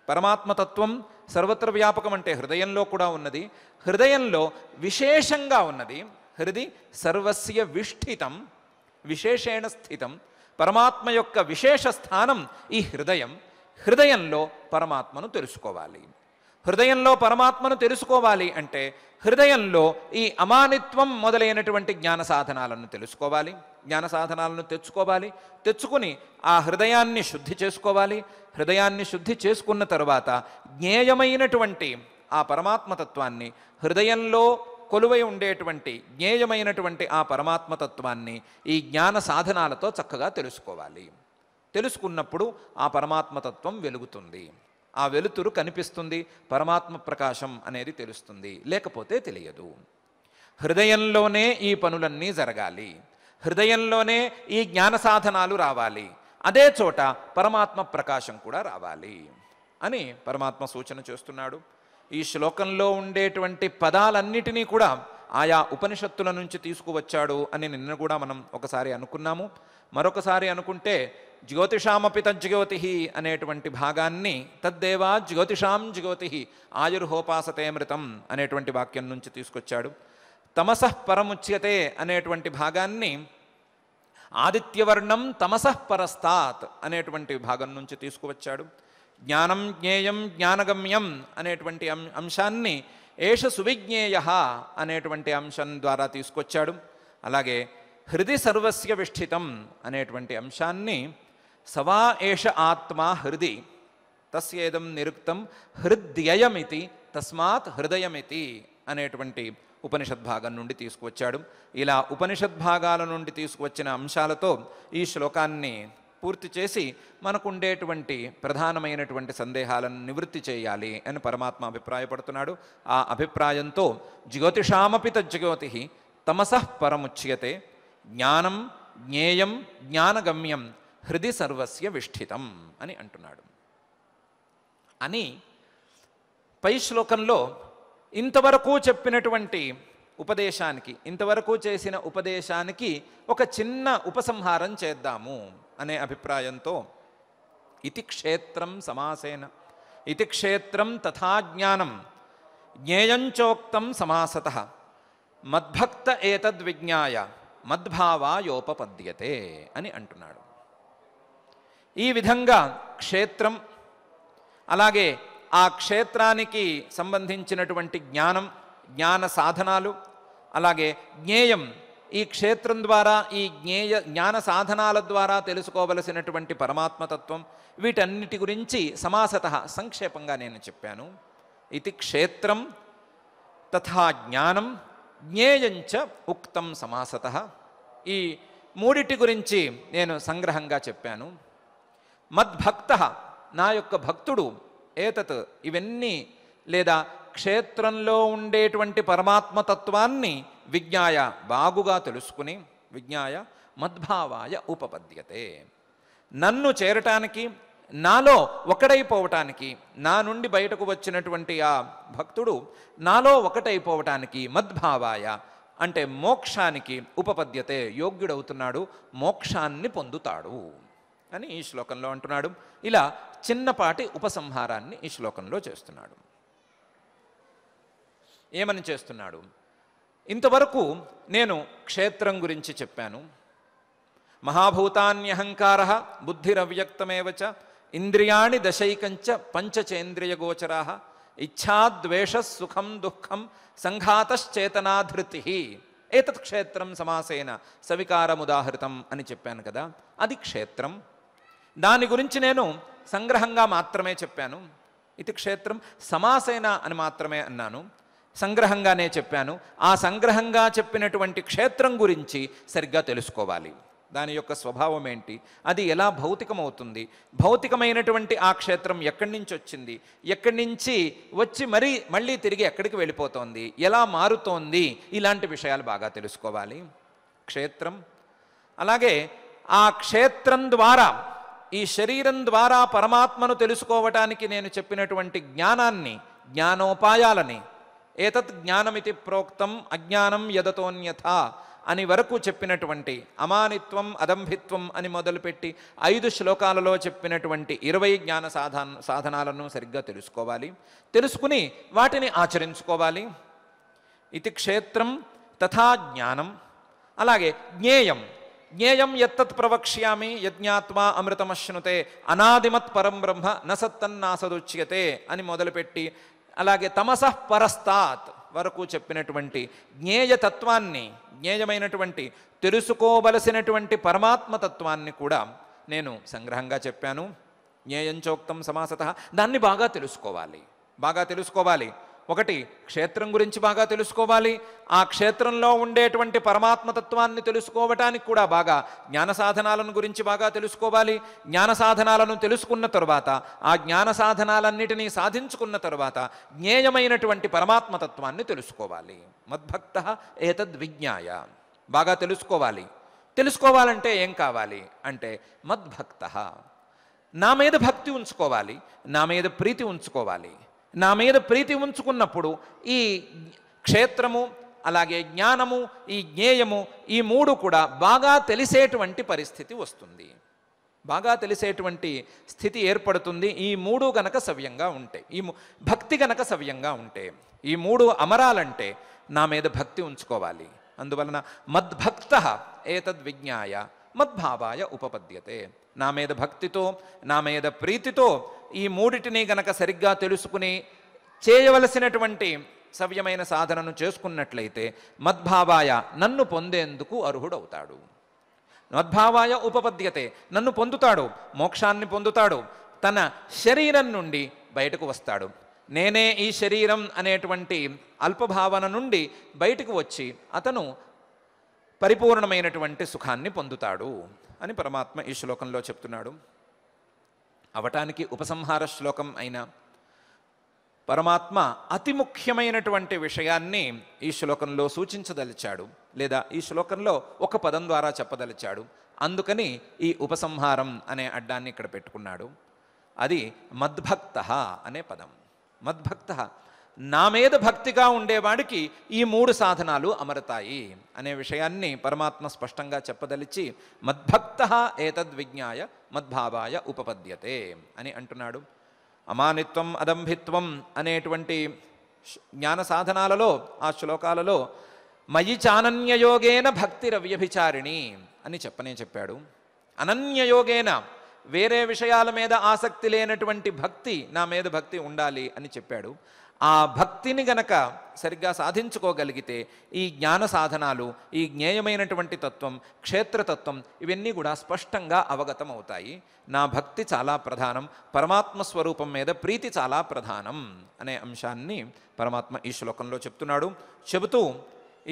పరమాత్మతత్వం సర్వత్ర వ్యాపకం అంటే హృదయంలో కూడా ఉన్నది, హృదయంలో విశేషంగా ఉన్నది. హృది సర్వస్య విష్ఠితం, విశేషేణ స్థితం. పరమాత్మ యొక్క విశేష స్థానం ఈ హృదయం. హృదయంలో పరమాత్మను తెలుసుకోవాలి. హృదయంలో పరమాత్మను తెలుసుకోవాలి అంటే హృదయంలో ఈ అమానిత్వం మొదలైనటువంటి జ్ఞాన సాధనాలను తెలుసుకోవాలి, జ్ఞాన సాధనాలను తెచ్చుకుని ఆ హృదయాన్ని శుద్ధి చేసుకోవాలి. హృదయాన్ని శుద్ధి చేసుకున్న తరువాత జ్ఞేయమైనటువంటి ఆ పరమాత్మతత్వాన్ని, హృదయంలో కొలువై ఉండేటువంటి జ్ఞేయమైనటువంటి ఆ పరమాత్మతత్వాన్ని ఈ జ్ఞాన సాధనాలతో చక్కగా తెలుసుకోవాలి. తెలుసుకున్నప్పుడు ఆ పరమాత్మతత్వం వెలుగుతుంది, ఆ వెలుతురు కనిపిస్తుంది, పరమాత్మ ప్రకాశం అనేది తెలుస్తుంది, లేకపోతే తెలియదు. హృదయంలోనే ఈ పనులన్నీ జరగాలి, హృదయంలోనే ఈ జ్ఞాన సాధనాలు రావాలి, అదే చోట పరమాత్మ ప్రకాశం కూడా రావాలి అని పరమాత్మ సూచన చేస్తున్నాడు. ఈ శ్లోకంలో ఉండేటువంటి పదాలన్నిటినీ కూడా ఆయా ఉపనిషత్తుల నుంచి తీసుకువచ్చాడు అని నిన్న కూడా మనం ఒకసారి అనుకున్నాము. మరొకసారి అనుకుంటే జ్యోతిషామపి తజ్జ్యోతి అనేటువంటి భాగాన్ని తద్దేవా జ్యోతిషాం జ్యోతి ఆయుర్హోపాసతే మృతం అనేటువంటి వాక్యం నుంచి తీసుకొచ్చాడు. తమసః పరముచ్యతే అనేటువంటి భాగాన్ని ఆదిత్యవర్ణం తమసః పరస్తాత్ అనేటువంటి భాగం నుంచి తీసుకువచ్చాడు. జ్ఞానం జ్ఞేయం జ్ఞానగమ్యం అనేటువంటి అంశాన్ని ఏష సువిజ్ఞేయ అనేటువంటి అంశం ద్వారా తీసుకొచ్చాడు. అలాగే హృది సర్వస్య విష్ఠితం అనేటువంటి అంశాన్ని సవా ఏష ఆత్మా హృది తస్యేదం నిరుక్తం హృద్యయమితి తస్మాత్ హృదయమితి అనేటువంటి ఉపనిషద్భాగం నుండి తీసుకువచ్చాడు. ఇలా ఉపనిషద్భాగాల నుండి తీసుకువచ్చిన అంశాలతో ఈ శ్లోకాన్ని పూర్తి చేసి మనకుండేటువంటి ప్రధానమైనటువంటి సందేహాలను నివృత్తి చేయాలి అని పరమాత్మ అభిప్రాయపడుతున్నాడు. ఆ అభిప్రాయంతో జ్యోతిషామపి తజ్జ్యోతి తమసః పరముచ్యతే జ్ఞానం జ్ఞేయం జ్ఞానగమ్యం హృది సర్వస్య విష్ఠితం అని అంటున్నాడు. అని పై శ్లోకంలో ఇంతవరకు చెప్పినటువంటి ఉపదేశానికి, ఇంతవరకు చేసిన ఉపదేశానికి ఒక చిన్న ఉపసంహారం చేద్దాము అనే అభిప్రాయంతో ఇతి క్షేత్రం సమాసేన ఇతి క్షేత్రం తథా జ్ఞానం జ్ఞేయంచోక్తం సమాసతః మద్భక్త ఏతద్విజ్ఞాయ మద్భావాయోపపద్యతే అని అంటున్నాడు. ఈ విధంగా క్షేత్రం, అలాగే ఆ క్షేత్రానికి సంబంధించినటువంటి జ్ఞానం, జ్ఞాన సాధనాలు, అలాగే జ్ఞేయం, ఈ క్షేత్రం ద్వారా ఈ జ్ఞాన సాధనాల ద్వారా తెలుసుకోవలసినటువంటి పరమాత్మతత్వం, వీటన్నిటి గురించి సమాసతః సంక్షేపంగా నేను చెప్పాను. ఇది క్షేత్రం తథా జ్ఞానం జ్ఞేయంచ ఉక్తం సమాసతః. ఈ మూడిటి గురించి నేను సంగ్రహంగా చెప్పాను. మద్భక్త, నా యొక్క భక్తుడు, ఏతత్, ఇవన్నీ లేదా క్షేత్రంలో ఉండేటువంటి పరమాత్మతత్వాన్ని విజ్ఞాయ, బాగుగా తెలుసుకుని, విజ్ఞాయ మద్భావాయ ఉపపద్యతే, నన్ను చేరటానికి, నాలో ఒకటైపోవటానికి, నా నుండి బయటకు వచ్చినటువంటి ఆ భక్తుడు నాలో ఒకటైపోవటానికి, మద్భావాయ అంటే మోక్షానికి, ఉపపద్యతే యోగ్యుడవుతున్నాడు, మోక్షాన్ని పొందుతాడు అని ఈ శ్లోకంలో అంటున్నాడు. ఇలా చిన్నపాటి ఉపసంహారాన్ని ఈ శ్లోకంలో చేస్తున్నాడు. ఏమని చేస్తున్నాడు? ఇంతవరకు నేను క్షేత్రం గురించి చెప్పాను. మహాభూతాన్యహంకార బుద్ధిరవ్యక్తమేవ చ ఇంద్రియాణి దశైకంచ పంచచేంద్రియగోచరా ఇచ్ఛాద్వేష సుఖం దుఃఖం సంఘాతశ్చేతనాధృతి ఏతత్ క్షేత్రం సమాసేన సవికారముదాహృతం అని చెప్పాను కదా, అది క్షేత్రం. దాని గురించి నేను సంగ్రహంగా మాత్రమే చెప్పాను. ఇది క్షేత్రం సమాసేన అని మాత్రమే అన్నాను, సంగ్రహంగానే చెప్పాను. ఆ సంగ్రహంగా చెప్పినటువంటి క్షేత్రం గురించి సరిగ్గా తెలుసుకోవాలి. దాని యొక్క స్వభావం ఏంటి, అది ఎలా భౌతికమవుతుంది, భౌతికమైనటువంటి ఆ క్షేత్రం ఎక్కడి నుంచి వచ్చింది, ఎక్కడి నుంచి వచ్చి మళ్ళీ తిరిగి ఎక్కడికి వెళ్ళిపోతోంది, ఎలా మారుతోంది, ఇలాంటి విషయాలు బాగా తెలుసుకోవాలి. క్షేత్రం, అలాగే ఆ క్షేత్రం ద్వారా, ఈ శరీరం ద్వారా పరమాత్మను తెలుసుకోవటానికి నేను చెప్పినటువంటి జ్ఞానాన్ని, జ్ఞానోపాయాలని, ఏతత్ జ్ఞానమితి ప్రోక్తం అజ్ఞానం యదతోన్యథా అని వరకు చెప్పినటువంటి అమానిత్వం అదంభిత్వం అని మొదలుపెట్టి 5 శ్లోకాలలో చెప్పినటువంటి 20 జ్ఞాన సాధనాలను సరిగ్గా తెలుసుకోవాలి. తెలుసుకుని వాటిని ఆచరించుకోవాలి. ఇది క్షేత్రం తథా జ్ఞానం. అలాగే జ్ఞేయం, జ్ఞేయం యత్తత్ ప్రవక్ష్యామి యజ్ఞాత్వా అమృతమశ్నుతే అనాదిమత్ పరం బ్రహ్మ నసత్తన్నాసదుచ్యతే అని మొదలుపెట్టి, అలాగే తమసః పరస్తాత్ వరకు చెప్పినటువంటి జ్ఞేయతత్వాన్ని, జ్ఞేయమైనటువంటి తెలుసుకోవలసినటువంటి పరమాత్మతత్వాన్ని కూడా నేను సంగ్రహంగా చెప్పాను. జ్ఞేయంచోక్తం సమాసతః, దాన్ని బాగా తెలుసుకోవాలి. ఒకటి, క్షేత్రం గురించి బాగా తెలుసుకోవాలి. ఆ క్షేత్రంలో ఉండేటువంటి పరమాత్మతత్వాన్ని తెలుసుకోవటానికి కూడా బాగా జ్ఞాన సాధనాలను గురించి బాగా తెలుసుకోవాలి. జ్ఞాన సాధనాలను తెలుసుకున్న తరువాత, ఆ జ్ఞాన సాధనాలన్నిటినీ సాధించుకున్న తరువాత జ్ఞేయమైనటువంటి పరమాత్మతత్వాన్ని తెలుసుకోవాలి. మద్భక్తః ఏతద్విజ్ఞాయ, బాగా తెలుసుకోవాలి. తెలుసుకోవాలంటే ఏం కావాలి అంటే మద్భక్తః, నా మీద భక్తి ఉంచుకోవాలి, నా మీద ప్రీతి ఉంచుకోవాలి. నా మీద ప్రీతి ఉంచుకున్నప్పుడు ఈ క్షేత్రము, అలాగే జ్ఞానము, ఈ జ్ఞేయము, ఈ 3 కూడా బాగా తెలిసేటువంటి పరిస్థితి వస్తుంది, బాగా తెలిసేటువంటి స్థితి ఏర్పడుతుంది. ఈ 3 గనక సవ్యంగా ఉంటే, ఈ భక్తి గనక సవ్యంగా ఉంటే, ఈ 3 అమరాలంటే నా మీద భక్తి ఉంచుకోవాలి. అందువలన మద్భక్తః ఏతద్విజ్ఞాయ మద్భావాయ ఉపపద్యతే, నా మీద భక్తితో, నా మీద ప్రీతితో ఈ మూడిటిని గనక సరిగ్గా తెలుసుకుని చేయవలసినటువంటి సవ్యమైన సాధనను చేసుకున్నట్లయితే మద్భావాయ నన్ను పొందేందుకు అర్హుడవుతాడు. మద్భావాయ ఉపపద్యతే నన్ను పొందుతాడు, మోక్షాన్ని పొందుతాడు, తన శరీరం నుండి బయటకు వస్తాడు. నేనే ఈ శరీరం అనేటువంటి అల్పభావన నుండి బయటకు వచ్చి అతను పరిపూర్ణమైనటువంటి సుఖాన్ని పొందుతాడు అని పరమాత్మ ఈ శ్లోకంలో చెప్తున్నాడు. అవటానికి ఉపసంహార శ్లోకం అయిన పరమాత్మ అతి ముఖ్యమైనటువంటి విషయాన్ని ఈ శ్లోకంలో సూచించదలిచాడు, లేదా ఈ శ్లోకంలో ఒక పదం ద్వారా చెప్పదలిచాడు. అందుకని ఈ ఉపసంహారం అనే అడ్డాన్ని ఇక్కడ పెట్టుకున్నాడు. అది మద్భక్త అనే పదం. మద్భక్త, నా మీద భక్తిగా ఉండేవాడికి ఈ 3 సాధనాలు అమరతాయి అనే విషయాన్ని పరమాత్మ స్పష్టంగా చెప్పదలిచి మద్భక్త ఏతద్విజ్ఞాయ మద్భావాయ ఉపపద్యతే అని అంటున్నాడు. అమానిత్వం అదంభిత్వం అనేటువంటి జ్ఞాన సాధనాలలో ఆ శ్లోకాలలో మయి చానన్యయోగేన భక్తిరవ్యభిచారిణి అని చెప్పాడు. అనన్యయోగేన, వేరే విషయాల మీద ఆసక్తి లేనటువంటి భక్తి, నా మీద భక్తి ఉండాలి అని చెప్పాడు. ఆ భక్తిని గనక సరిగ్గా సాధించుకోగలిగితే ఈ జ్ఞాన సాధనాలు, ఈ జ్ఞేయమైనటువంటి తత్వం, క్షేత్రతత్వం ఇవన్నీ కూడా స్పష్టంగా అవగతం అవుతాయి. నా భక్తి చాలా ప్రధానం, పరమాత్మ స్వరూపం మీద ప్రీతి చాలా ప్రధానం అనే అంశాన్ని పరమాత్మ ఈ శ్లోకంలో చెప్తున్నాడు. చెబుతూ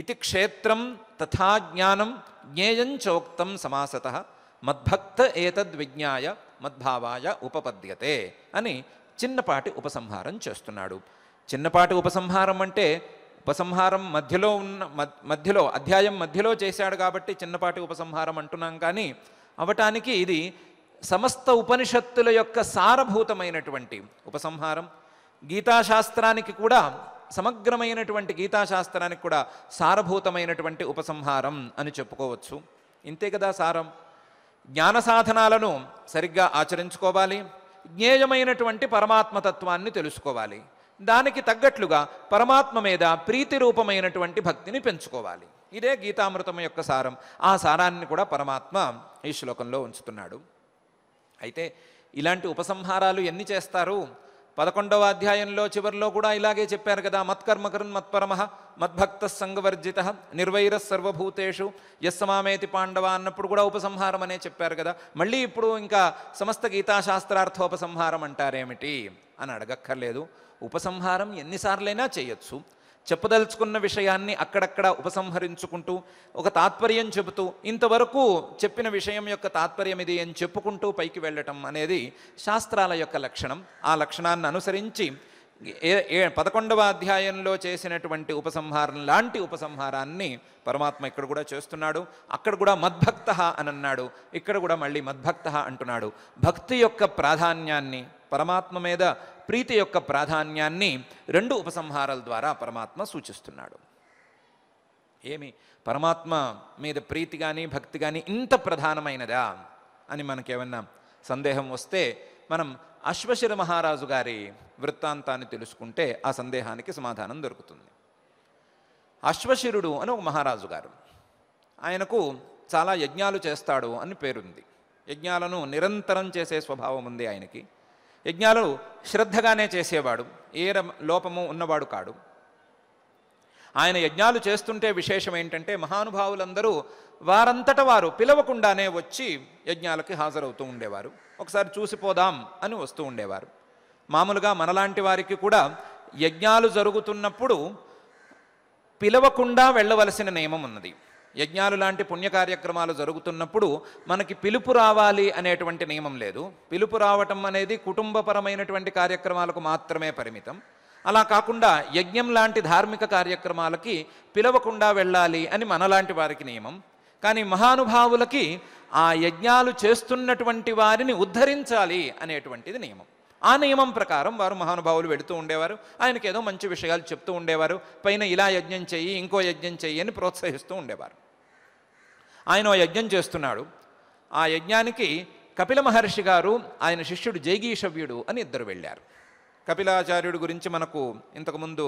ఇది క్షేత్రం తథా జ్ఞానం జ్ఞేయం చోక్తం సమాసతః మద్భక్త ఏతద్విజ్ఞాయ మద్భావాయ ఉపపద్యతే అని చిన్నపాటి ఉపసంహారం చేస్తున్నాడు. చిన్నపాటి ఉపసంహారం అంటే ఉపసంహారం మధ్యలో అధ్యాయం మధ్యలో చేశాడు కాబట్టి చిన్నపాటి ఉపసంహారం అంటున్నాం. కానీ అవటానికి ఇది సమస్త ఉపనిషత్తుల యొక్క సారభూతమైనటువంటి ఉపసంహారం. గీతాశాస్త్రానికి కూడా, సమగ్రమైనటువంటి గీతాశాస్త్రానికి కూడా సారభూతమైనటువంటి ఉపసంహారం అని చెప్పుకోవచ్చు. ఇంతే కదా సారం. జ్ఞాన సాధనాలను సరిగ్గా ఆచరించుకోవాలి, జ్ఞేయమైనటువంటి పరమాత్మతత్వాన్ని తెలుసుకోవాలి, దానికి తగ్గట్లుగా పరమాత్మ మీద ప్రీతి రూపమైనటువంటి భక్తిని పెంచుకోవాలి. ఇదే గీతామృతం యొక్క సారం. ఆ సారాన్ని కూడా పరమాత్మ ఈ శ్లోకంలో ఉంచుతున్నాడు. అయితే ఇలాంటి ఉపసంహారాలు ఎన్ని చేస్తారు? 11వ అధ్యాయంలో చివరిలో కూడా ఇలాగే చెప్పారు కదా. మత్కర్మకరున్ మత్పరమః మద్భక్త సంగవర్జిత నిర్వైర సర్వభూతేషు యస్సమామేతి పాండవ అన్నప్పుడు కూడా ఉపసంహారం అనే చెప్పారు కదా. మళ్ళీ ఇప్పుడు ఇంకా సమస్త గీతాశాస్త్రార్థోపసంహారం అంటారేమిటి అని అడగక్కర్లేదు. ఉపసంహారం ఎన్నిసార్లైనా చేయొచ్చు. చెప్పదలుచుకున్న విషయాన్ని అక్కడక్కడ ఉపసంహరించుకుంటూ ఒక తాత్పర్యం చెబుతూ ఇంతవరకు చెప్పిన విషయం యొక్క తాత్పర్యం ఇది అని చెప్పుకుంటూ పైకి వెళ్ళటం అనేది శాస్త్రాల యొక్క లక్షణం. ఆ లక్షణాన్ని అనుసరించి 11వ అధ్యాయంలో చేసినటువంటి ఉపసంహారం లాంటి ఉపసంహారాన్ని పరమాత్మ ఇక్కడ కూడా చేస్తున్నాడు. అక్కడ కూడా మద్భక్త అని అన్నాడు, ఇక్కడ కూడా మళ్ళీ మద్భక్త అంటున్నాడు. భక్తి యొక్క ప్రాధాన్యాన్ని, పరమాత్మ మీద ప్రీతి యొక్క ప్రాధాన్యాన్ని 2 ఉపసంహారాల ద్వారా పరమాత్మ సూచిస్తున్నాడు. ఏమి పరమాత్మ మీద ప్రీతి కానీ భక్తి కానీ ఇంత ప్రధానమైనదా అని మనకేమన్నా సందేహం వస్తే మనం అశ్వశిర మహారాజు గారి వృత్తాంతాన్ని తెలుసుకుంటే ఆ సందేహానికి సమాధానం దొరుకుతుంది. అశ్వశిరుడు అని ఒక మహారాజు గారు, ఆయనకు చాలా యజ్ఞాలు చేస్తాడు అని పేరుంది. యజ్ఞాలను నిరంతరం చేసే స్వభావం ఉంది ఆయనకి. యజ్ఞాలు శ్రద్ధగానే చేసేవాడు, ఏ లోపము ఉన్నవాడు కాడు. ఆయన యజ్ఞాలు చేస్తుంటే విశేషం ఏంటంటే మహానుభావులందరూ వారంతట వారు పిలవకుండానే వచ్చి యజ్ఞాలకి హాజరవుతూ ఉండేవారు. ఒకసారి చూసిపోదాం అని వస్తూ ఉండేవారు. మామూలుగా మనలాంటి వారికి కూడా యజ్ఞాలు జరుగుతున్నప్పుడు పిలవకుండా వెళ్ళవలసిన నియమం ఉన్నది. యజ్ఞాలు లాంటి పుణ్య కార్యక్రమాలు జరుగుతున్నప్పుడు మనకి పిలుపు రావాలి అనేటువంటి నియమం లేదు. పిలుపు రావటం అనేది కుటుంబపరమైనటువంటి కార్యక్రమాలకు మాత్రమే పరిమితం. అలా కాకుండా యజ్ఞం లాంటి ధార్మిక కార్యక్రమాలకి పిలవకుండా వెళ్ళాలి అని మనలాంటి వారికి నియమం. కానీ మహానుభావులకి ఆ యజ్ఞాలు చేస్తున్నటువంటి వారిని ఉద్ధరించాలి అనేటువంటిది నియమం. ఆ నియమం ప్రకారం వారు మహానుభావులు వెళుతూ ఉండేవారు. ఆయనకి ఏదో మంచి విషయాలు చెప్తూ ఉండేవారు. పైన ఇలా యజ్ఞం చెయ్యి, ఇంకో యజ్ఞం చెయ్యి అని ప్రోత్సహిస్తూ ఉండేవారు. ఆయన యజ్ఞం చేస్తున్నాడు. ఆ యజ్ఞానికి కపిల మహర్షి గారు, ఆయన శిష్యుడు జైగీషవ్యుడు అని 2 వెళ్ళారు. కపిలాచార్యుడి గురించి మనకు ఇంతకుముందు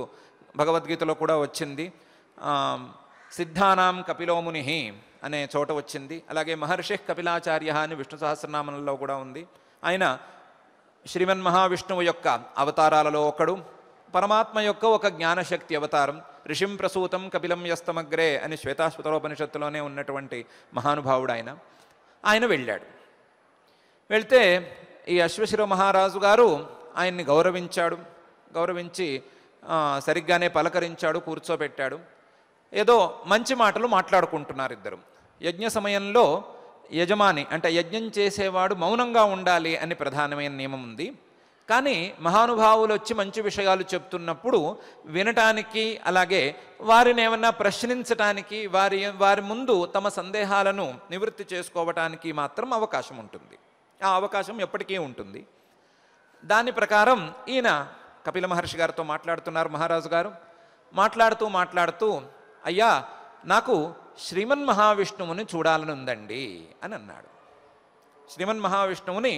భగవద్గీతలో కూడా వచ్చింది. సిద్ధానాం కపిలోముని అనే చోట వచ్చింది. అలాగే మహర్షి కపిలాచార్య అని విష్ణు సహస్రనామంలో కూడా ఉంది. ఆయన శ్రీమన్ మహావిష్ణువు యొక్క అవతారాలలో ఒకడు, పరమాత్మ యొక్క ఒక జ్ఞానశక్తి అవతారం. ఋషిం ప్రసూతం కపిలం యస్తమగ్రే అని శ్వేతాశ్వతరోపనిషత్తులోనే ఉన్నటువంటి మహానుభావుడు ఆయన వెళ్ళాడు. వెళ్తే ఈ అశ్వశిర మహారాజు గారు ఆయన్ని గౌరవించి సరిగ్గానే పలకరించాడు, కూర్చోబెట్టాడు. ఏదో మంచి మాటలు మాట్లాడుకుంటున్నారు ఇద్దరు. యజ్ఞ సమయంలో యజమాని అంటే యజ్ఞం చేసేవాడు మౌనంగా ఉండాలి అని ప్రధానమైన నియమం ఉంది. కానీ మహానుభావులు వచ్చి మంచి విషయాలు చెప్తున్నప్పుడు వినటానికి, అలాగే వారిని ఏమన్నా ప్రశ్నించటానికి, వారి ముందు తమ సందేహాలను నివృత్తి చేసుకోవటానికి మాత్రం అవకాశం ఉంటుంది. ఆ అవకాశం ఎప్పటికీ ఉంటుంది. దాని ప్రకారం ఈయన కపిల మహర్షి గారితో మాట్లాడుతున్నారు. మహారాజు గారు మాట్లాడుతూ అయ్యా, నాకు శ్రీమన్ మహావిష్ణువుని చూడాలని ఉందండి అని అన్నాడు. శ్రీమన్ మహావిష్ణువుని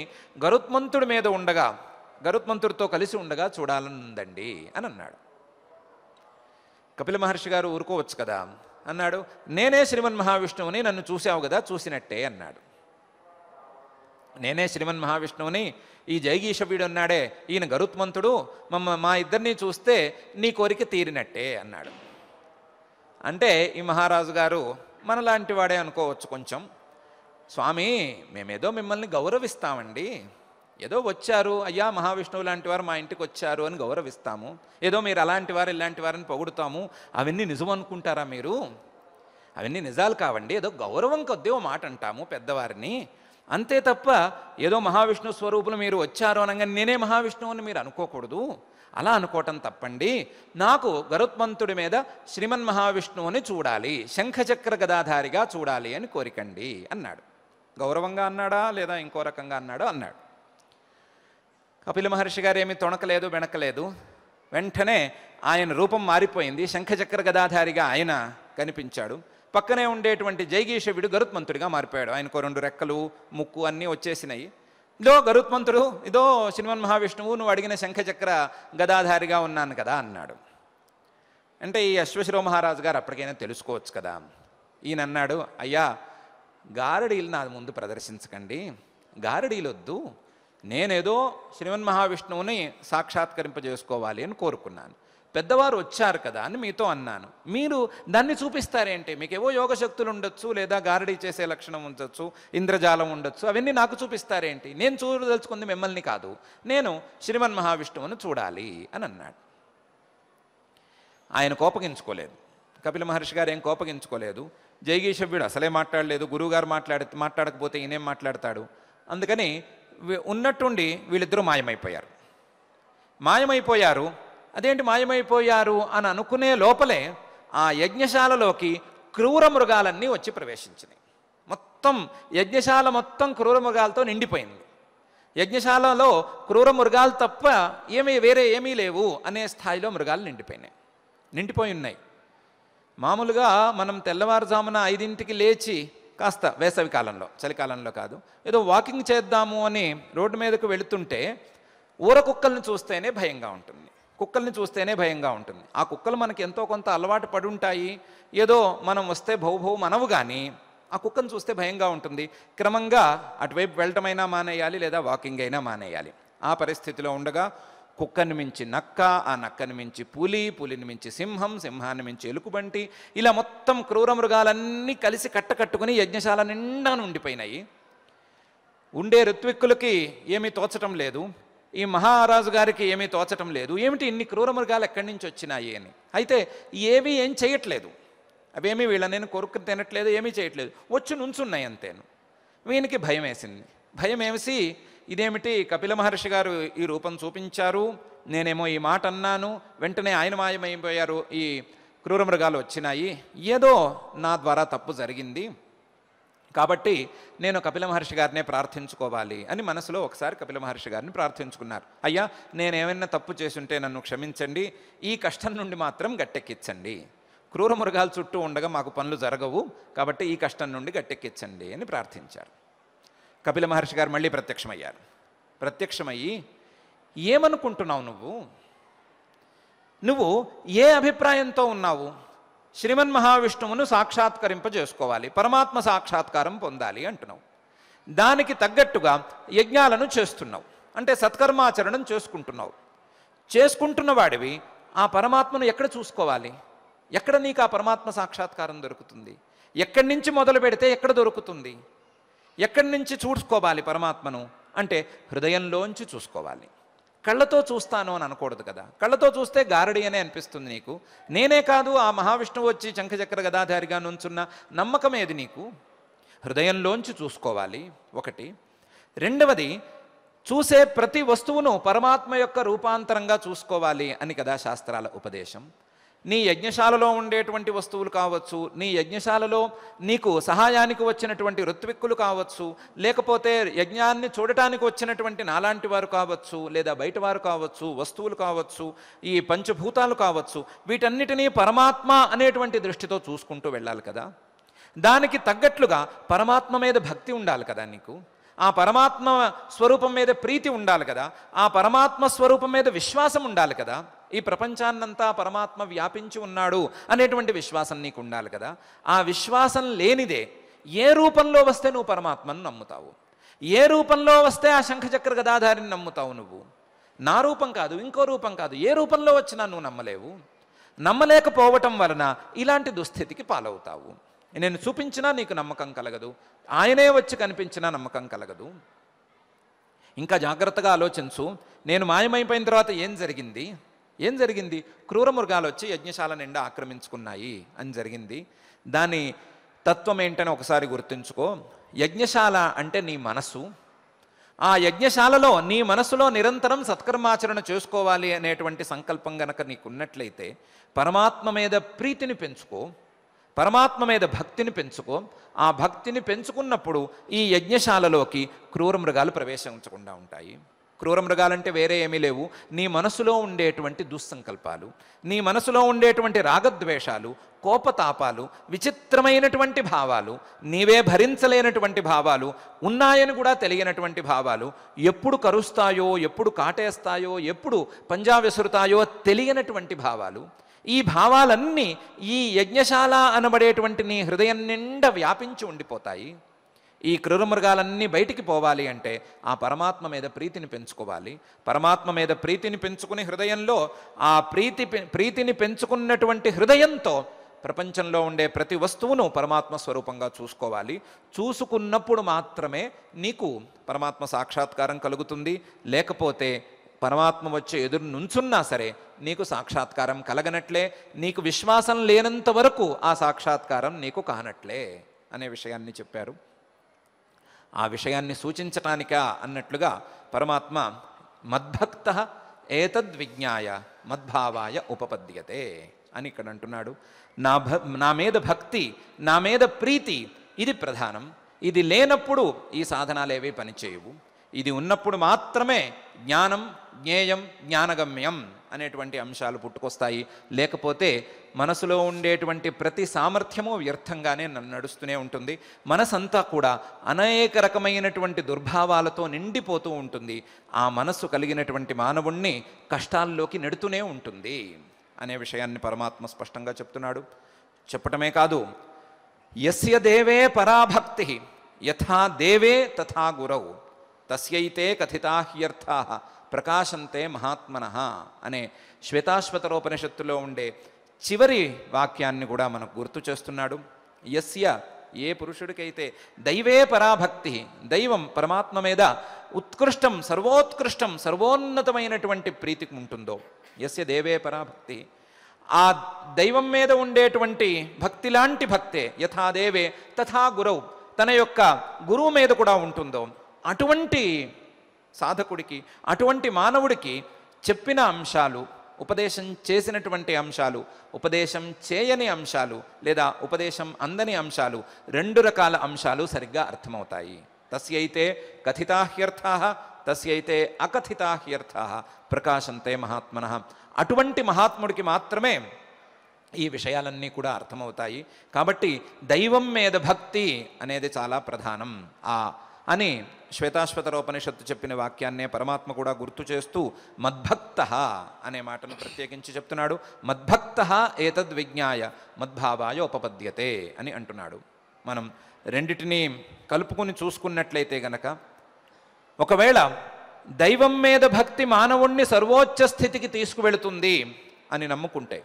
గరుత్మంతుడితో కలిసి ఉండగా చూడాలని ఉందండి అని అన్నాడు. కపిల మహర్షి గారు ఊరుకోవచ్చు కదా అన్నాడు. నేనే శ్రీమన్ మహావిష్ణువుని, నన్ను చూసావు కదా, చూసినట్టే అన్నాడు. నేనే శ్రీమన్ మహావిష్ణువుని, ఈ జైగీషవీడు ఉన్నాడే ఈయన గరుత్మంతుడు, మా ఇద్దరిని చూస్తే నీ కోరిక తీరినట్టే అన్నాడు. అంటే ఈ మహారాజు గారు మనలాంటి వాడే అనుకోవచ్చు కొంచెం. స్వామి, మేమేదో మిమ్మల్ని గౌరవిస్తామండి, ఏదో వచ్చారు, అయ్యా మహావిష్ణువు లాంటి వారు మా ఇంటికి వచ్చారు అని గౌరవిస్తాము, ఏదో మీరు అలాంటి వారు ఇలాంటి వారిని పొగుడుతాము, అవన్నీ నిజం అనుకుంటారా మీరు? అవన్నీ నిజాలు కావండి, ఏదో గౌరవం కొద్దీ ఓ మాట అంటాము పెద్దవారిని, అంతే తప్ప ఏదో మహావిష్ణు స్వరూపులు మీరు వచ్చారు అనగా నేనే మహావిష్ణువుని మీరు అనుకోకూడదు, అలా అనుకోవటం తప్పండి. నాకు గరుత్మంతుడి మీద శ్రీమన్ మహావిష్ణువుని చూడాలి, శంఖచక్ర గదాధారిగా చూడాలి అని కోరికండి అన్నాడు. గౌరవంగా అన్నాడా లేదా ఇంకో రకంగా అన్నాడో అన్నాడు. కపిల మహర్షి గారు ఏమీ తొణకలేదు, వెనకలేదు. వెంటనే ఆయన రూపం మారిపోయింది. శంఖచక్ర గదాధారిగా ఆయన కనిపించాడు. పక్కనే ఉండేటువంటి జైగీషవుడు గరుత్మంతుడిగా మారిపోయాడు. ఆయనకు 2 రెక్కలు, ముక్కు అన్నీ వచ్చేసినాయి. ఇదో గరుత్మంతుడు, ఇదో శ్రీమన్ మహావిష్ణువు, నువ్వు అడిగిన శంఖచక్ర గదాధారిగా ఉన్నాను కదా అన్నాడు. అంటే ఈ అశ్వశిరో మహారాజు గారు అప్పటికైనా తెలుసుకోవచ్చు కదా. ఈయన అన్నాడు, అయ్యా గారడీలు నా ముందు ప్రదర్శించకండి, గారడీలొద్దు, నేనేదో శ్రీమన్ మహావిష్ణువుని సాక్షాత్కరింపజేసుకోవాలి అని కోరుకున్నాను, పెద్దవారు వచ్చారు కదా అని మీతో అన్నాను, మీరు దాన్ని చూపిస్తారేంటి? మీకేవో యోగశక్తులు ఉండొచ్చు, లేదా గారడీ చేసే లక్షణం ఉండొచ్చు, ఇంద్రజాలం ఉండొచ్చు, అవన్నీ నాకు చూపిస్తారేంటి? నేను చూడదలుచుకుంది మిమ్మల్ని కాదు, నేను శ్రీమన్ మహావిష్ణువుని చూడాలి అని అన్నాడు. ఆయన కోపగించుకోలేదు, కపిల మహర్షి గారు ఏం కోపగించుకోలేదు. జైగీషవ్యుడు అసలే మాట్లాడలేదు, గురువుగారు మాట్లాడకపోతే ఈయనేం మాట్లాడతాడు? అందుకని ఉన్నట్టుండి వీళ్ళిద్దరూ మాయమైపోయారు. అదేంటి మాయమైపోయారు అని అనుకునే లోపలే ఆ యజ్ఞశాలలోకి క్రూర మృగాలన్నీ వచ్చి ప్రవేశించినాయి. యజ్ఞశాల మొత్తం క్రూర మృగాలతో నిండిపోయింది. యజ్ఞశాలలో క్రూర మృగాలు తప్ప వేరే ఏమీ లేవు అనే స్థాయిలో మృగాలు నిండిపోయి ఉన్నాయి. మామూలుగా మనం తెల్లవారుజామున 5ంటికి లేచి కాస్త వేసవి కాలంలో, చలికాలంలో కాదు, ఏదో వాకింగ్ చేద్దాము అని రోడ్డు మీదకు వెళుతుంటే ఊర కుక్కల్ని చూస్తేనే భయంగా ఉంటుంది. ఆ కుక్కలు మనకి ఎంతో కొంత అలవాటు పడి ఉంటాయి, ఏదో మనం వస్తే భౌ మనవు, కానీ ఆ కుక్కను చూస్తే భయంగా ఉంటుంది. క్రమంగా అటువైపు వెళ్ళటమైనా మానేయాలి, లేదా వాకింగ్ అయినా మానేయాలి. ఆ పరిస్థితిలో ఉండగా కుక్కని మించి నక్క, ఆ నక్కని మించి పులి, పులిని మించి సింహం, సింహాన్ని మించి ఎలుగుబంటి, ఇలా మొత్తం క్రూర మృగాలన్నీ కలిసి కట్టుకుని యజ్ఞశాల నిండా ఉండిపోయినాయి. ఉండే ఋత్విక్కులకి ఏమీ తోచటం లేదు, ఈ మహారాజు గారికి ఏమీ తోచటం లేదు, ఏమిటి ఇన్ని క్రూర మృగాలు ఎక్కడి నుంచి వచ్చినాయి అని. అయితే ఏం చేయట్లేదు, అవేమీ వీళ్ళని కొరుకు తినట్లేదు, ఏమీ చేయట్లేదు, వచ్చి నుంచున్నాయి అంతేను. వీనికి భయం వేసింది. భయం వేసి ఇదేమిటి కపిల మహర్షి గారు ఈ రూపం చూపించారు, నేనేమో ఈ మాట అన్నాను, వెంటనే ఆయన మాయమైపోయారు, ఈ క్రూర మృగాలు వచ్చినాయి, ఏదో నా ద్వారా తప్పు జరిగింది, కాబట్టి నేను కపిల మహర్షి గారినే ప్రార్థించుకోవాలి అని మనసులో ఒకసారి కపిల మహర్షి గారిని ప్రార్థించుకున్నారు. అయ్యా, నేనేమైనా తప్పు చేసుంటే నన్ను క్షమించండి, ఈ కష్టం నుండి మాత్రం గట్టెక్కించండి, క్రూర మృగాలు చుట్టూ ఉండగా మాకు పనులు జరగవు, కాబట్టి ఈ కష్టం నుండి గట్టెక్కించండి అని ప్రార్థించారు. కపిల మహర్షి గారు మళ్ళీ ప్రత్యక్షమయ్యి ఏమనుకుంటున్నావు నువ్వు ఏ అభిప్రాయంతో ఉన్నావు? శ్రీమన్ మహావిష్ణువును సాక్షాత్కరింపజేసుకోవాలి, పరమాత్మ సాక్షాత్కారం పొందాలి అంటున్నావు, దానికి తగ్గట్టుగా యజ్ఞాలను చేస్తున్నావు, అంటే సత్కర్మాచరణం చేసుకుంటున్న వాడివి ఆ పరమాత్మను ఎక్కడ చూసుకోవాలి? ఎక్కడ నీకు ఆ పరమాత్మ సాక్షాత్కారం దొరుకుతుంది? ఎక్కడి నుంచి మొదలు పెడితే ఎక్కడ దొరుకుతుంది? ఎక్కడి నుంచి చూసుకోవాలి పరమాత్మను అంటే హృదయంలోంచి చూసుకోవాలి. కళ్ళతో చూస్తాను అని అనకూడదు కదా. కళ్ళతో చూస్తే గారడి అనే అనిపిస్తుంది నీకు. నేనే కాదు ఆ మహావిష్ణువు వచ్చి శంఖచక్ర గదాధారిగా నుంచున్న నమ్మకం ఏది నీకు? హృదయంలోంచి చూసుకోవాలి ఒకటి. రెండవది, చూసే ప్రతి వస్తువును పరమాత్మ యొక్క రూపాంతరంగా చూసుకోవాలి అని కదా శాస్త్రాల ఉపదేశం. నీ యజ్ఞశాలలో ఉండేటువంటి వస్తువులు కావచ్చు, నీ యజ్ఞశాలలో నీకు సహాయానికి వచ్చినటువంటి ఋత్విక్కులు కావచ్చు, లేకపోతే యజ్ఞాన్ని చూడటానికి వచ్చినటువంటి నాలాంటి వారు కావచ్చు, లేదా బయట వారు కావచ్చు, వస్తువులు కావచ్చు, ఈ పంచభూతాలు కావచ్చు, వీటన్నిటినీ పరమాత్మ అనేటువంటి దృష్టితో చూసుకుంటూ వెళ్ళాలి కదా. దానికి తగ్గట్లుగా పరమాత్మ మీద భక్తి ఉండాలి కదా నీకు. ఆ పరమాత్మ స్వరూపం మీద ప్రీతి ఉండాలి కదా. ఆ పరమాత్మ స్వరూపం మీద విశ్వాసం ఉండాలి కదా. ఈ ప్రపంచాన్నంతా పరమాత్మ వ్యాపించి ఉన్నాడు అనేటువంటి విశ్వాసం నీకు ఉండాలి కదా. ఆ విశ్వాసం లేనిదే ఏ రూపంలో వస్తే నువ్వు పరమాత్మను నమ్ముతావు? ఏ రూపంలో వస్తే ఆ శంఖచక్ర గదాధారిని నమ్ముతావు నువ్వు? నా రూపం కాదు, ఇంకో రూపం కాదు, ఏ రూపంలో వచ్చినా నువ్వు నమ్మలేవు. నమ్మలేకపోవటం వలన ఇలాంటి దుస్థితికి పాలవుతావు. నేను చూపించినా నీకు నమ్మకం కలగదు, ఆయనే వచ్చి కనిపించినా నమ్మకం కలగదు. ఇంకా జాగ్రత్తగా ఆలోచించు. నేను మాయమైపోయిన తర్వాత ఏం జరిగింది? క్రూర మృగాలు వచ్చి యజ్ఞశాల నిండా ఆక్రమించుకున్నాయి అని జరిగింది. దాని తత్వం ఏంటని ఒకసారి గుర్తుంచుకో. యజ్ఞశాల అంటే నీ మనసు. ఆ యజ్ఞశాలలో నీ మనసులో నిరంతరం సత్కర్మాచరణ చేసుకోవాలి అనేటువంటి సంకల్పం గనక నీకున్నట్లయితే పరమాత్మ మీద ప్రీతిని పెంచుకో, పరమాత్మ మీద భక్తిని పెంచుకో. ఆ భక్తిని పెంచుకున్నప్పుడు ఈ యజ్ఞశాలలోకి క్రూర మృగాలు ప్రవేశించకుండా ఉంటాయి. క్రూర మృగాలంటే వేరే ఏమీ లేవు, నీ మనసులో ఉండేటువంటి దుస్సంకల్పాలు, నీ మనసులో ఉండేటువంటి రాగద్వేషాలు, కోపతాపాలు, విచిత్రమైనటువంటి భావాలు, నీవే భరించలేనటువంటి భావాలు, ఉన్నాయని కూడా తెలియనటువంటి భావాలు, ఎప్పుడు కరుస్తాయో, ఎప్పుడు కాటేస్తాయో, ఎప్పుడు పంజా విసురుతాయో తెలియనటువంటి భావాలు. ఈ భావాలన్నీ ఈ యజ్ఞశాల అనబడేటువంటి నీ హృదయం నిండా వ్యాపించి ఉండిపోతాయి. ఈ క్రూర మృగాలన్నీ బయటికి పోవాలి అంటే ఆ పరమాత్మ మీద ప్రీతిని పెంచుకోవాలి. పరమాత్మ మీద ప్రీతిని పెంచుకుని హృదయంలో ఆ ప్రీతిని పెంచుకున్నటువంటి హృదయంతో ప్రపంచంలో ఉండే ప్రతి వస్తువును పరమాత్మ స్వరూపంగా చూసుకోవాలి. చూసుకున్నప్పుడు మాత్రమే నీకు పరమాత్మ సాక్షాత్కారం కలుగుతుంది. లేకపోతే పరమాత్మ వచ్చే ఎదురు నుంచున్నా సరే నీకు సాక్షాత్కారం కలగనట్లే. నీకు విశ్వాసం లేనంత వరకు ఆ సాక్షాత్కారం నీకు కానట్లే అనే విషయాన్ని చెప్పారు. ఆ విషయాన్ని సూచించటానికా అన్నట్లుగా పరమాత్మ మద్భక్త ఏతద్విజ్ఞాయ మద్భావాయ ఉపపద్యతే అని ఇక్కడ అంటున్నాడు. నా మీద భక్తి, నా మీద ప్రీతి ఇది ప్రధానం. ఇది లేనప్పుడు ఈ సాధనాలేవీ పనిచేయవు. ఇది ఉన్నప్పుడు మాత్రమే జ్ఞానం, జ్ఞేయం, జ్ఞానగమ్యం అనేటువంటి అంశాలు పుట్టుకొస్తాయి. లేకపోతే మనసులో ఉండేటువంటి ప్రతి సామర్థ్యము వ్యర్థంగానే నడుస్తూనే ఉంటుంది. మనసంతా కూడా అనేక రకమైనటువంటి దుర్భావాలతో నిండిపోతూ ఉంటుంది. ఆ మనస్సు కలిగినటువంటి మానవుణ్ణి కష్టాల్లోకి నెడుతూనే ఉంటుంది అనే విషయాన్ని పరమాత్మ స్పష్టంగా చెప్తున్నాడు. చెప్పటమే కాదు, యస్య దేవే పరాభక్తి యథా దేవే తథా గురౌ తస్యైతే కథితాహ్యర్థా ప్రకాశంతే మహాత్మనః అనే శ్వేతాశ్వతరోపనిషత్తులో ఉండే చివరి వాక్యాన్ని కూడా మనకు గుర్తు చేస్తున్నాడు. యస్య, ఏ పురుషుడికైతే దైవే పరాభక్తి, దైవం పరమాత్మ మీద ఉత్కృష్టం, సర్వోత్కృష్టం, సర్వోన్నతమైనటువంటి ప్రీతి ఉంటుందో, యస్య దేవే పరాభక్తి, ఆ దైవం మీద ఉండేటువంటి భక్తి లాంటి భక్తే యథా దేవే తథా గురౌ, తన యొక్క గురువు మీద కూడా ఉంటుందో, అటువంటి సాధకుడికి, అటువంటి మానవుడికి చెప్పిన అంశాలు, ఉపదేశం చేసినటువంటి అంశాలు, ఉపదేశం చేయని అంశాలు, లేదా ఉపదేశం అందని అంశాలు, రెండు రకాల అంశాలు సరిగ్గా అర్థమవుతాయి. తస్యైతే కథితాహ్యర్థాః తస్యైతే అకథితాహ్యర్థాః ప్రకాశంతే మహాత్మనః. అటువంటి మహాత్ముడికి మాత్రమే ఈ విషయాలన్నీ కూడా అర్థమవుతాయి. కాబట్టి దైవం మీద భక్తి అనేది చాలా ప్రధానం అని శ్వేతాశ్వతరోపనిషత్తు చెప్పిన వాక్యాన్నే పరమాత్మ కూడా గుర్తు చేస్తూ మద్భక్త అనే మాటను ప్రత్యేకించి చెప్తున్నాడు. మద్భక్త ఏతద్విజ్ఞాయ మద్భావాయ ఉపపద్యతే అని అంటున్నాడు. మనం రెండిటిని కలుపుకొని చూసుకున్నట్లయితే గనక, ఒకవేళ దైవం మీద భక్తి మానవుణ్ణి సర్వోచ్చ స్థితికి తీసుకువెళుతుంది అని నమ్ముకుంటే,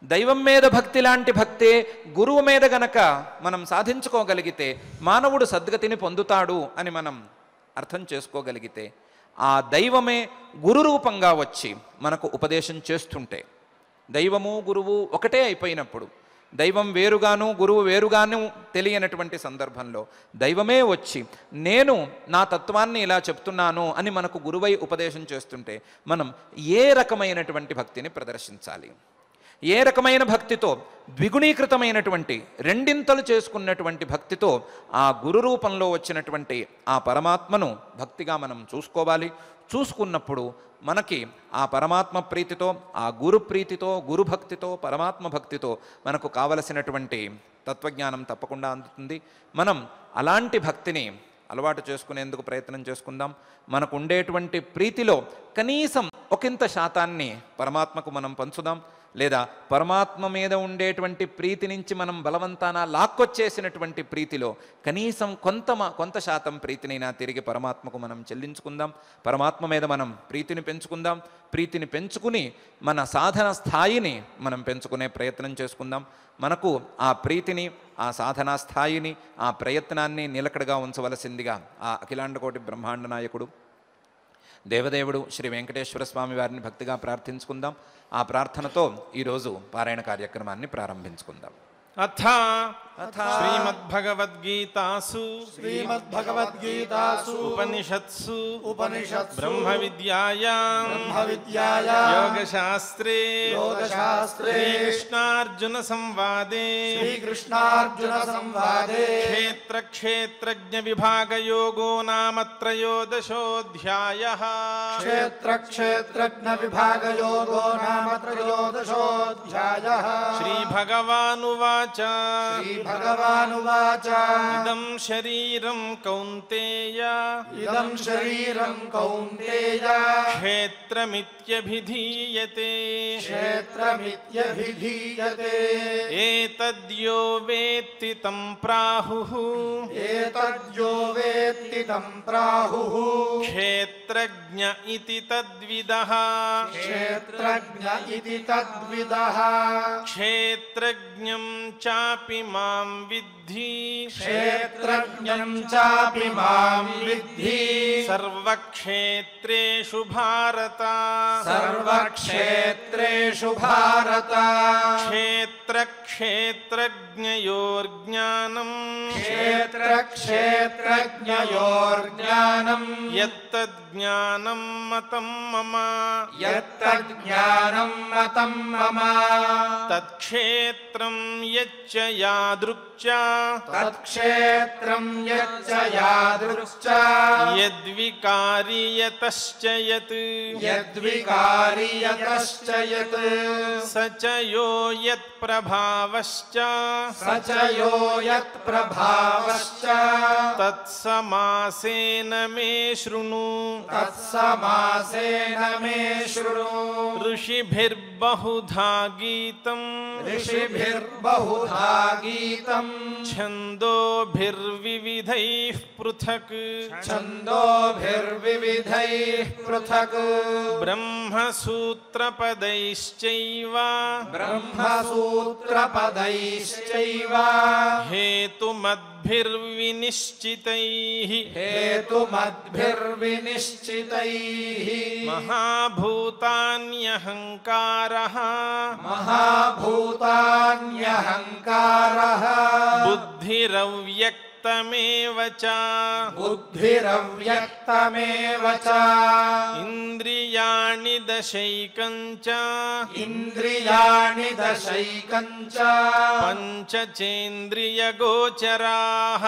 దైవం మీద భక్తి లాంటి భక్తే గురువు మీద గనక మనం సాధించుకోగలిగితే మానవుడు సద్గతిని పొందుతాడు అని మనం అర్థం చేసుకోగలిగితే, ఆ దైవమే గురు రూపంగా వచ్చి మనకు ఉపదేశం చేస్తుంటే, దైవము గురువు ఒకటే అయిపోయినప్పుడు, దైవం వేరుగాను గురువు వేరుగాను తెలియనటువంటి సందర్భంలో దైవమే వచ్చి నేను నా తత్వాన్ని ఇలా చెప్తున్నాను అని మనకు గురువై ఉపదేశం చేస్తుంటే మనం ఏ రకమైనటువంటి భక్తిని ప్రదర్శించాలి? ఏ రకమైన భక్తితో, ద్విగుణీకృతమైనటువంటి రెండింతలు చేసుకున్నటువంటి భక్తితో ఆ గురు రూపంలో వచ్చినటువంటి ఆ పరమాత్మను భక్తిగా మనం చూసుకోవాలి. చూసుకున్నప్పుడు మనకి ఆ పరమాత్మ ప్రీతితో, ఆ గురు ప్రీతితో, గురు భక్తితో, పరమాత్మ భక్తితో మనకు కావలసినటువంటి తత్వజ్ఞానం తప్పకుండా అందుతుంది. మనం అలాంటి భక్తిని అలవాటు చేసుకునేందుకు ప్రయత్నం చేసుకుందాం. మనకు ఉండేటువంటి ప్రీతిలో కనీసం ఒకంత శాతాన్ని పరమాత్మకు మనం పంచుదాం. లేదా పరమాత్మ మీద ఉండేటువంటి ప్రీతి నుంచి మనం బలవంతాన లాక్కొచ్చేసినటువంటి ప్రీతిలో కనీసం కొంత శాతం ప్రీతినైనా తిరిగి పరమాత్మకు మనం చెల్లించుకుందాం. పరమాత్మ మీద మనం ప్రీతిని పెంచుకుందాం. ప్రీతిని పెంచుకుని మన సాధన స్థాయిని మనం పెంచుకునే ప్రయత్నం చేసుకుందాం. మనకు ఆ ప్రీతిని, ఆ సాధనా స్థాయిని, ఆ ప్రయత్నాన్ని నిలకడగా ఉంచవలసిందిగా ఆ అఖిలాండకోటి బ్రహ్మాండ నాయకుడు దేవదేవుడు శ్రీ వెంకటేశ్వర స్వామి వారిని భక్తిగా ప్రార్థించుకుందాం. ఆ ప్రార్థనతో ఈరోజు పారాయణ కార్యక్రమాన్ని ప్రారంభించుకుందాం. అథ శ్రీమద్భగవద్గీతాసు ఉపనిషత్సు బ్రహ్మ విద్యాయాం యోగశాస్త్రే శ్రీకృష్ణార్జున సంవాదే క్షేత్రక్షేత్రజ్ఞ విభాగ యోగో నామ త్రయోదశోऽధ్యాయః. శ్రీభగవానువాచ ఇదం శరీరం కౌంతేయ క్షేత్రమిత్యభిధీయతే ఏతద్యో వేత్తి తం ప్రాహుః క్షేత్రజ్ఞ ఇతి తద్విదః. క్షేత్రజ్ఞం చాపి మాం విద్ధి సర్వక్షేత్రేషు భారత క్షేత్రక్షేత్రజ్ఞయోర్జ్ఞానం యత్తజ్ఞానం మతం మమ తత్క్షేత్రం యచ్చ యాదృక్చ యద్వికారి యతశ్చ యత్ స చ యో యత్ప్రభావశ్చ తత్సమాసేన మే శృణు. ఋషిభిర్బహుధా గీతం ఛందోభిర్వివిధైః పృథక్ బ్రహ్మసూత్రపदैశ్చైవ హేతుమద్భిర్వినిశ్చితైః మహాభూతాన్యహంకారః బుద్ధిరవ్యక్తమేవ చ ఇంద్రియాణి దశైకం చ పంచచేంద్రియగోచరాః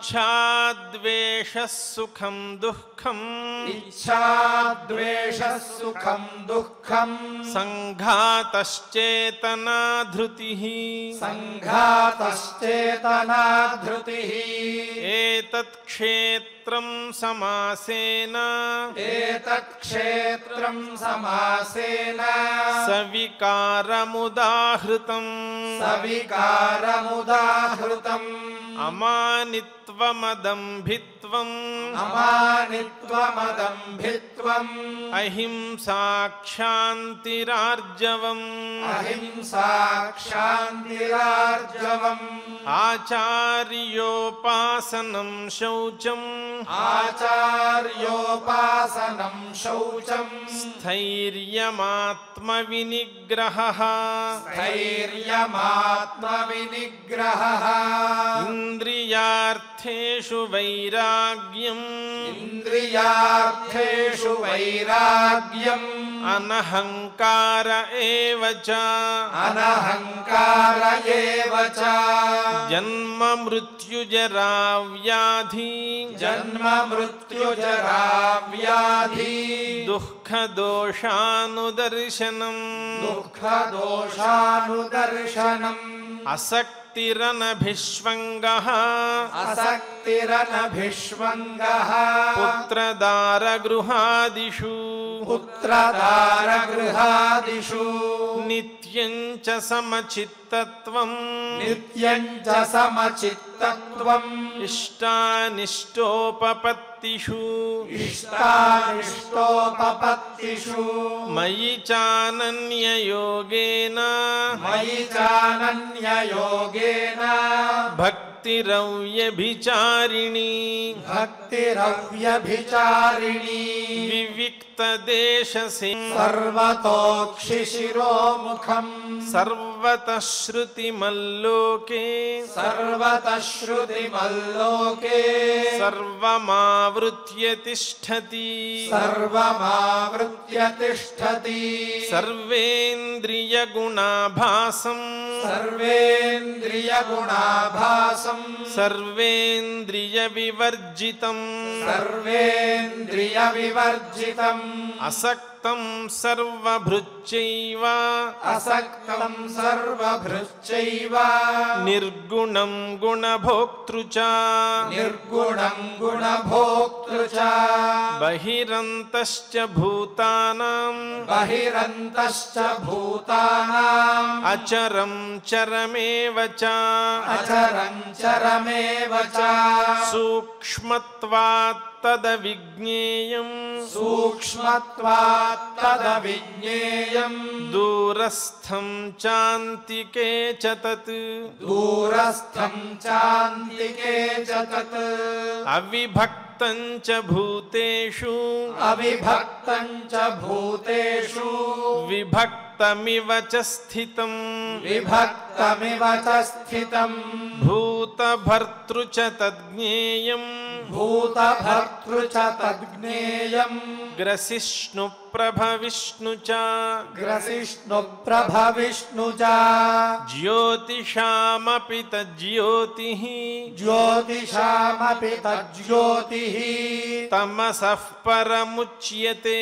ఇచ్ఛాద్వేషః సుఖం దుఃఖం సంఘాతశ్చేతనా ధృతిః ఏతత్ एतत्क्षेत्रं समासेन एतत्क्षेत्रं समासेन सविकारमुदाहृतम् सविकारमुदाहृतम् अमानित्वमदम्भित्वम् अमानित्वमदम्भित्वम् अहिंसाक्षान्तिरार्जवम् अहिंसाक्षान्तिरार्जवम् आचार्योपासनं शौचम् आचार्योपासनं शौचम् स्थैर्यमात्मविनिग्रहः स्थैर्यमात्मविनिग्रहः इन्द्रियार्थेषु वैराग्यम् इन्द्रियार्थेषु वैराग्यम् अनहङ्कार एव च अनहङ्कार एव च जन्म मृत्युजरा व्याधि जन्म मृत्युजरा व्याधि दुःखदोषानुदर्शनम् दुःखदोषानुदर्शनम् असक्तिरनभिष्वङ्गः असक्तिरनभिष्वङ्गः पुत्रदारगृहादिषु पुत्रदारगृहादिषु नित्यं च समचित्तत्वम् नित्यं च समचित्तत्वम् इष्टानिष्टोपपत्तिषु इष्टानिष्टोपपत्तिषु मयि चानन्ययोगेन मयि चानन्ययोगेन भक्तिरव्यभिचारिणी भक्तिरव्यभिचारिणी विविक्तदेशसे सर्वतोक्षिशिरोमुखम् सर्वतः श्रुतिमल्लोके सर्वतः श्रुतिमल्लोके सर्वमावृत्य तिष्ठति सर्वमावृत्य तिष्ठति सर्वेन्द्रियगुणाभासम् सर्वेन्द्रियगुणाभासम् सर्वेन्द्रियविवर्जितम् सर्वेन्द्रियविवर्जितम् असक्तं सर्वभृच्चैव असक्तं सर्वभृच्चैव निर्गुणं गुणभोक्तृ च निर्गुणं गुणभोक्तृ च बहिरन्तश्च भूतानां बहिरन्तश्च भूतानाम् अचरं चरमेव च अचरं चरमेव च सूक्ष्मत्वात् तदविज्ञेयम् सूक्ष्मत्वात् तदविज्ञेयम् दूरस्थं चान्तिके च तत् दूरस्थं चान्तिके च तत् अविभक्तं च भूतेषु अविभक्तं च भूतेषु विभक्तमिव च स्थितम् विभक्तमिव च स्थितम् भूतभर्तृ च तज्ज्ञेयम् भूतभर्तृ च तज्ज्ञेयम् ग्रसिष्णुप्रभविष्णु च ग्रसिष्णुप्रभविष्णु च ज्योतिषामपि तज्ज्योतिः ज्योतिषामपि तज्ज्योतिः तमसः परमुच्यते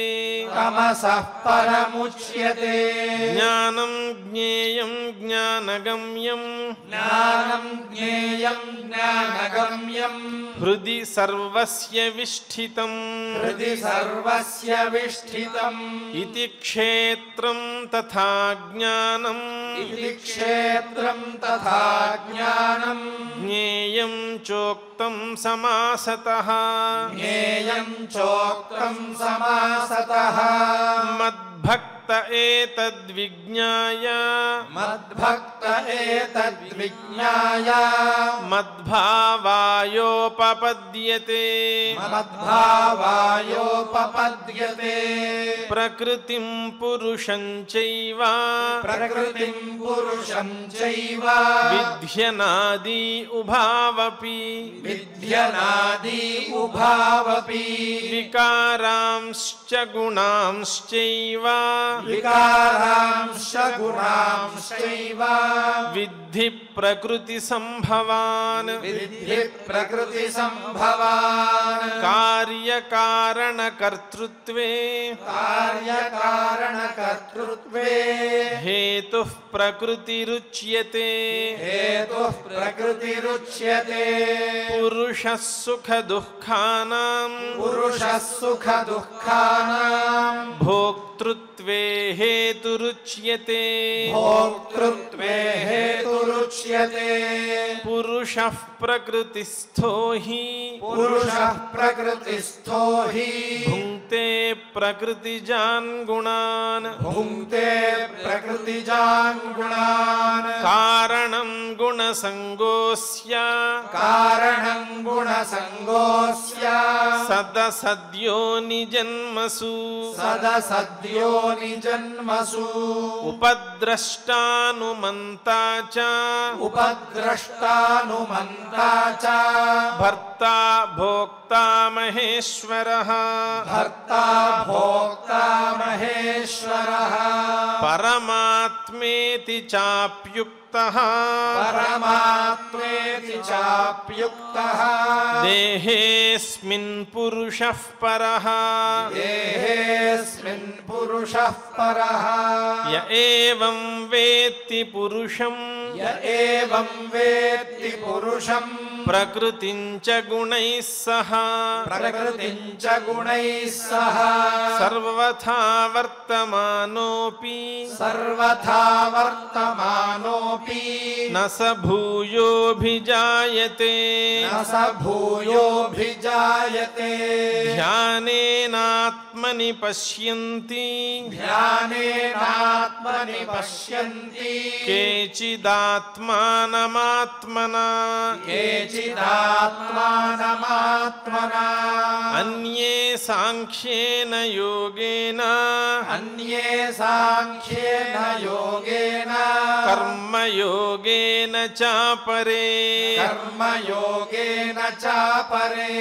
तमसः परमुच्यते ज्ञानं ज्ञेयं ज्ञानगम्यं ज्ञानं ज्ञेयं ज्ञानगम्यम् हृदि सर्वस्य विष्ठितम् हृदि सर्वस्य विष्ठितम् इति क्षेत्रं तथा ज्ञानम् इति क्षेत्रं तथा ज्ञानम् ज्ञेयं चोक्तं समासतः ज्ञेयं चोक्तं समासतः मद्भक्त एतद्विज्ञाय मद्भक्त एतद्विज्ञाय मद्भावायोपपद्यते मद्भावायोपपद्यते प्रकृतिं पुरुषं चैव प्रकृतिं पुरुषं चैव विध्यनादि उभावपि विध्यनादि उभावपि विकारांश्च गुणांश्चैव विकारांश्च गुणांश्चैव विद्धि प्रकृतिसम्भवान् विद्धि प्रकृतिसम्भवान् कार्यकारणकर्तृत्वे कार्यकारणकर्तृत्वे हेतुः प्रकृतिरुच्यते हेतुः हेतुः प्रकृतिरुच्यते पुरुषः सुखदुःखानां पुरुषः सुखदुःखानां भोक्तृत्वे हेतुरुच्यते भोक्तृत्वे हेतुरुच्यते पुरुषः प्रकृतिस्थो हि पुरुषः प्रकृतिस्थो हि भुङ्क्ते प्रकृतिजान् गुणान् भुङ्क्ते प्रकृतिजान् गुणान् कारणं गुणसङ्गोऽस्य कारणं गुणसङ्गोऽस्य सदसद्यो निजन्मसु सदसद्यो निजन्मसु उपद्रष्टानुमन्ता च उपद्रष्टानुमन्ता च भर्ता भोक्ता महेश्वरः भर्ता भोक्ता महेश्वरः परमात्मेति चाप्युक्तः परमात्मेति चाप्युक्तः देहेऽस्मिन् पुरुषः परः देहेऽस्मिन् पुरुषः परः य एवं वेत्ति पुरुषं य एवं वेत्ति पुरुषं प्रकृतिं च गुणैः सह प्रकृतिं च गुणैः सह सर्वथा वर्तमानोऽपि सर्वथा वर्तमानोऽपि न स भूयोऽभिजायते न स भूयोऽभिजायते ध्यानेनात्मनि पश्यन्ति ध्यानेनात्मनि पश्यन्ति केचिदात्मानमात्मना केचिदात्मानमात्मना अन्ये साङ्ख्येन योगेन अन्ये साङ्ख्येन योगेन कर्मयोगेन चापरे कर्मयोगेन च परे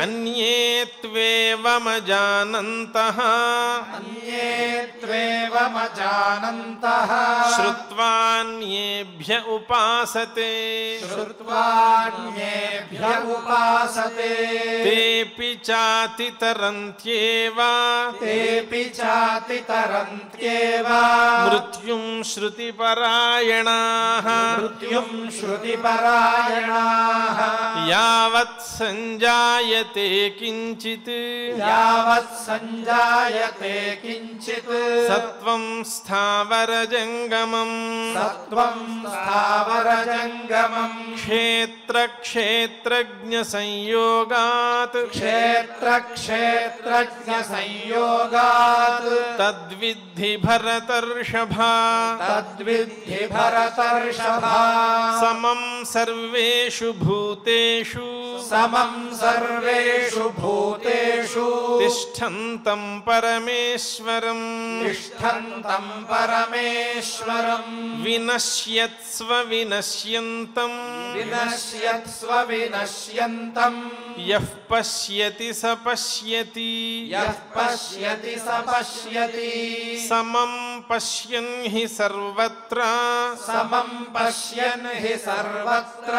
अन्ये त्वेवमजानन्तः अन्ये त्वेवमजानन्तः श्रुत्वान्येभ्य उपासते श्रुत्वान्येभ्य उपासते तेऽपि चातितरन्त्येव तेऽपि चातितरन्त्येव मृत्युं श्रुतिपरायणाः मृत्युं श्रुतिपरायणाः यावत् सञ्जायते किञ्चित् यावत् सञ्जायते किञ्चित् सत्त्वं स्थावरजङ्गमम् सत्त्वं स्थावरजङ्गमम् क्षेत्रक्षेत्रज्ञसंयोगात् क्षेत्रक्षेत्रज्ञसंयोगात् तद्विद्धि भरतर्षभा तद्विद्धि भरतर्षभा समं सर्वेषु भूतेषु समं सर्वेषु भूतेषु तिष्ठन्तं परमेश्वरम् तिष्ठन्तं परमेश्वरम् विनश्यत्स्व विनश्यन्तम् विनश्यत्स्व विनश्यन्तम् यः पश्यति स पश्यति यः पश्यति स पश्यति समं पश्यन् हि सर्वत्र समं पश्यन् हि सर्वत्र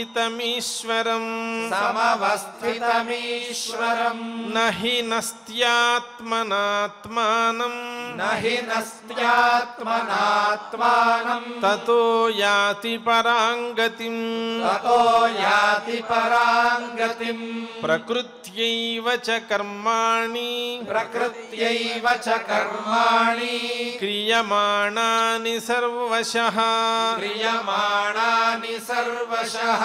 समवस्थितमीश्वरम् समवस्थितमीश्वरम् न हि नस्त्यात्मनात्मानम् न हि नस्त्यात्मनात्मानम् ततो याति पराङ्गतिम् ततो याति पराङ्गतिम् प्रकृत्यैव च कर्माणि प्रकृत्यैव च कर्माणि क्रियमाणानि सर्वशः क्रियमाणानि सर्वशः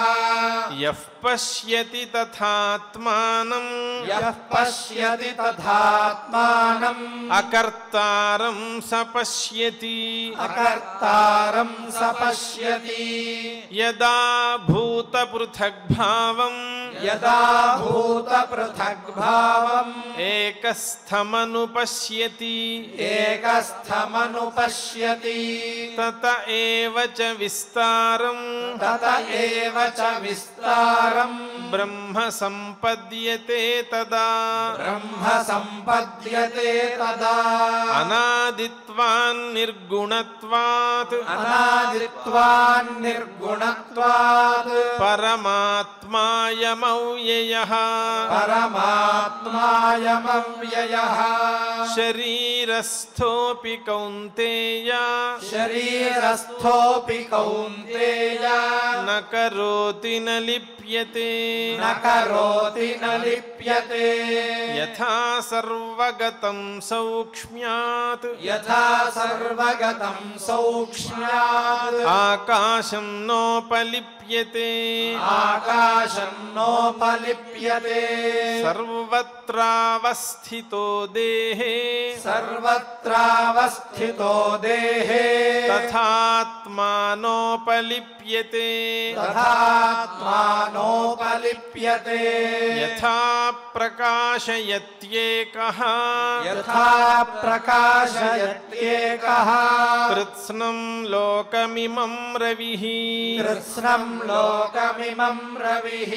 यः पश्यति तथात्मानं यः पश्यति तथात्मानम् अकर्तारं स पश्यति अकर्तारं स पश्यति यदा भूतपृथग्भावम् यदा भूतपृथग्भावम् एकस्थमनुपश्यति एकस्थमनुपश्यति तत एव च विस्तारम् तत एव च विस्तारम् ब्रह्म सम्पद्यते तदा ब्रह्म सम्पद्यते तदा अनादित्वान् निर्गुणत्वात् अनादित्वान् निर्गुणत्वात् परमात्मायम పరమాత్మాయమవ్యయః పరమాత్మాయమవ్యయః శరీరస్థోపి కౌంతేయ శరీరస్థోపి కౌంతేయ న కరోతి న లిప్యతే న కరోతి న లిప్యతే యథా సర్వగతం సౌక్ష్మ్యాత్ యథా సర్వగతం సౌక్ష్మ్యాత్ ఆకాశం నోపలిప్యతే ఆకాశం నోపలిప్యతే సర్వత్రావస్థితో దేహే సర్వత్రావస్థితో దేహే తథాత్మానోపలిప్యతే తథాత్మానోపలిప్యతే యథా ప్రకాశయత్యేకః యథా ప్రకాశయత్యేకః కృత్స్నం లోకమిమం రవిః కృత్స్నం లోకమిమం రవిః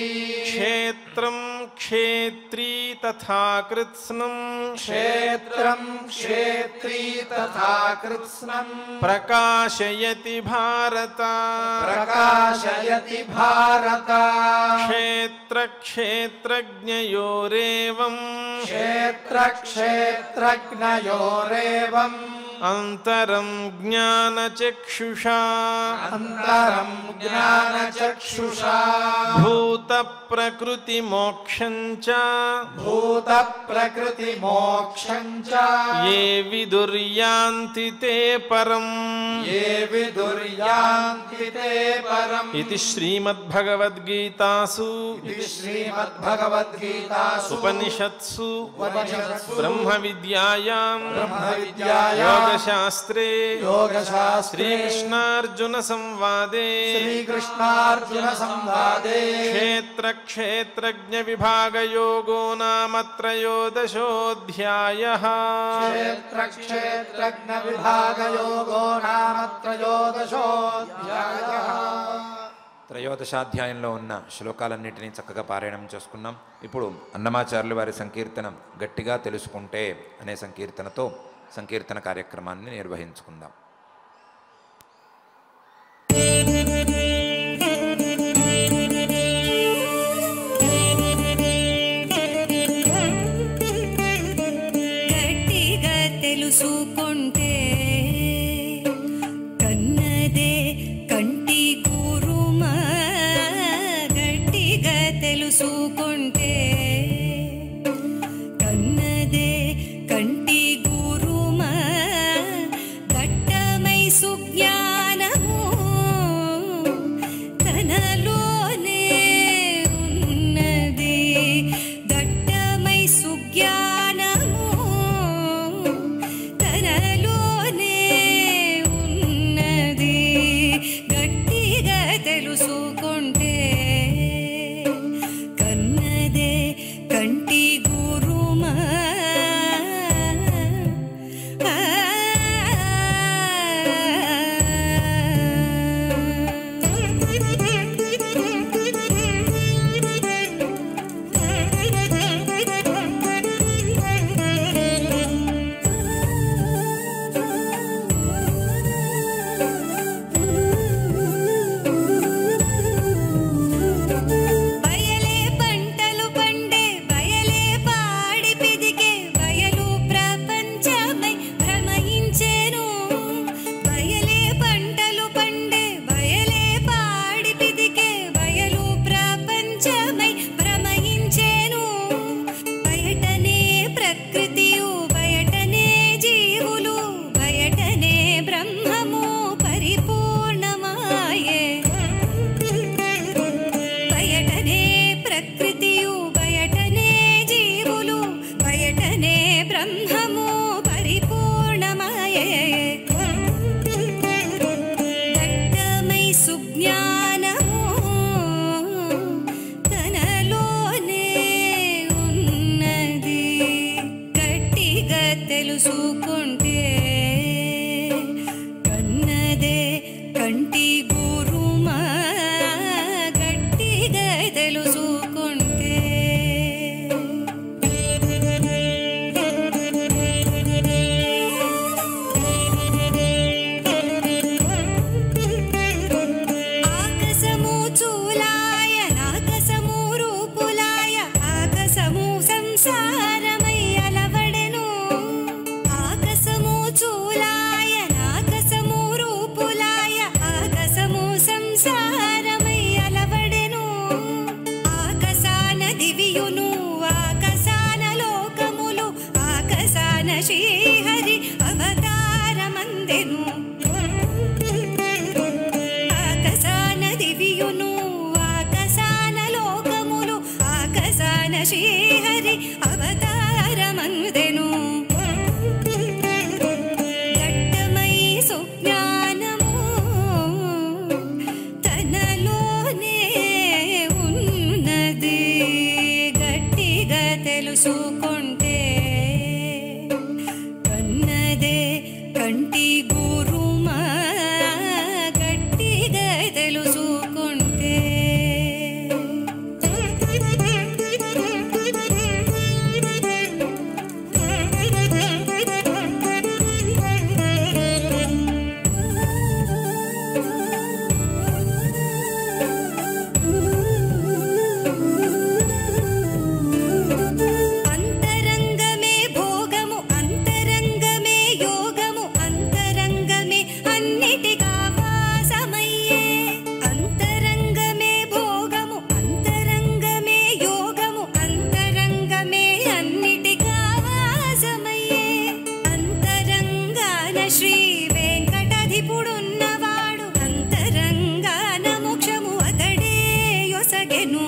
క్షేత్రం క్షేత్రీ తథా కృత్స్నం క్షేత్రం క్షేత్రీ తథా కృత్స్నం ప్రకాశయతి భారత ప్రకాశయతి భారత క్షేత్ర క్షేత్రజ్ఞయోరేవం క్షేత్ర క్షేత్రజ్ఞయోరేవం అంతరం జ్ఞానచక్షుషా అంతరం జ్ఞానచక్షుషా భూత ప్రకృతి మోక్షం చ భూత ప్రకృతి మోక్షం చ ఏ విదుర్యాంతి తే పరం ఏ విదుర్యాంతి తే పరం ఇది శ్రీమద్భగవద్గీతాసు ఇది శ్రీమద్భగవద్గీతాసు ఉపనిషత్సు ఉపనిషత్సు బ్రహ్మ విద్యాయాం బ్రహ్మవిద్యాయాం యోగశాస్త్రే యోగశాస్త్రే శ్రీకృష్ణార్జున సంవాదే శ్రీకృష్ణార్జున సంవాదే క్షేత్ర క్షేత్రజ్ఞ విభాగ యోగో నామ త్రయోదశోऽధ్యాయః క్షేత్ర క్షేత్రజ్ఞ విభాగ యోగో నామ త్రయోదశోऽధ్యాయః. త్రయోదశాధ్యాయంలో ఉన్న శ్లోకాలన్నింటినీ చక్కగా పారాయణం చేసుకున్నాం. ఇప్పుడు అన్నమాచార్యులు వారి సంకీర్తనం గట్టిగా తెలుసుకుంటే అనే సంకీర్తనతో సంకీర్తన కార్యక్రమాన్ని నిర్వహించుకుందాం. గట్టిగా తెలుసుకుంటే కన్నదే కంటి కూరుమా గట్టిగా తెలుసుకుంటే కన్నదే కంటి గురుమా దట్టమై సుజ్ఞానము తనలోనే ఉన్నది దట్టమై సుజ్ఞానము తనలోనే ఉన్నది గట్టిగా తెలుసుకుంటే కన్నదే కంటి గురుమా బయలే పంటలు పండే బయలే పాడి పిదికే బయలు ప్రపంచమై భ్రమయించెను బయలే పంటలు పండే బయలే పాడి పిదికే బయలు ప్రపంచమై భ్రమయించెను బయటనే ప్రకృతియు బయటనే జీవులు బయటనే బ్రహ్మము పరిపూర్ణమాయే బయటనే ప్రకృతియు బయటనే జీవులు బయటనే బ్రహ్మము పరిపూర్ణమాయే దట్టమై సుజ్ఞానము తనలోనే ఉన్నది గట్టిగా తెలుసుకుంటే కన్నదే కంటి గురుమా గట్టిగా తెలుసుకుంటే సంసారమై అలవడెను ఆకాశాన దివియును ఆకాశాన లోకములు ఆకాశాన శ్రీహరి అవతారమందెను ఆకాశాన దివియును ఆకాశాన లోకములు ఆకాశాన శ్రీహరి అవతారమందెను దట్టమై సుజ్ఞానము తనలోనే ఉన్నది గట్టిగా తెలుసుకుంటే కన్నదే కంటి గురుమా గట్టిగా తెలుసుకుంటే అంతరంగమే భోగము అంతరంగమే యోగము అంతరంగమే అన్నిటిగా వాసమయ్యే అంతరంగమే భోగము అంతరంగమే యోగము అంతరంగమే అన్నిటిగా వాసమయ్యే అంతరంగాన శ్రీ వెంకటాధిపుడున్నవాడు అంతరంగాన మోక్షము అతడే యొసగెను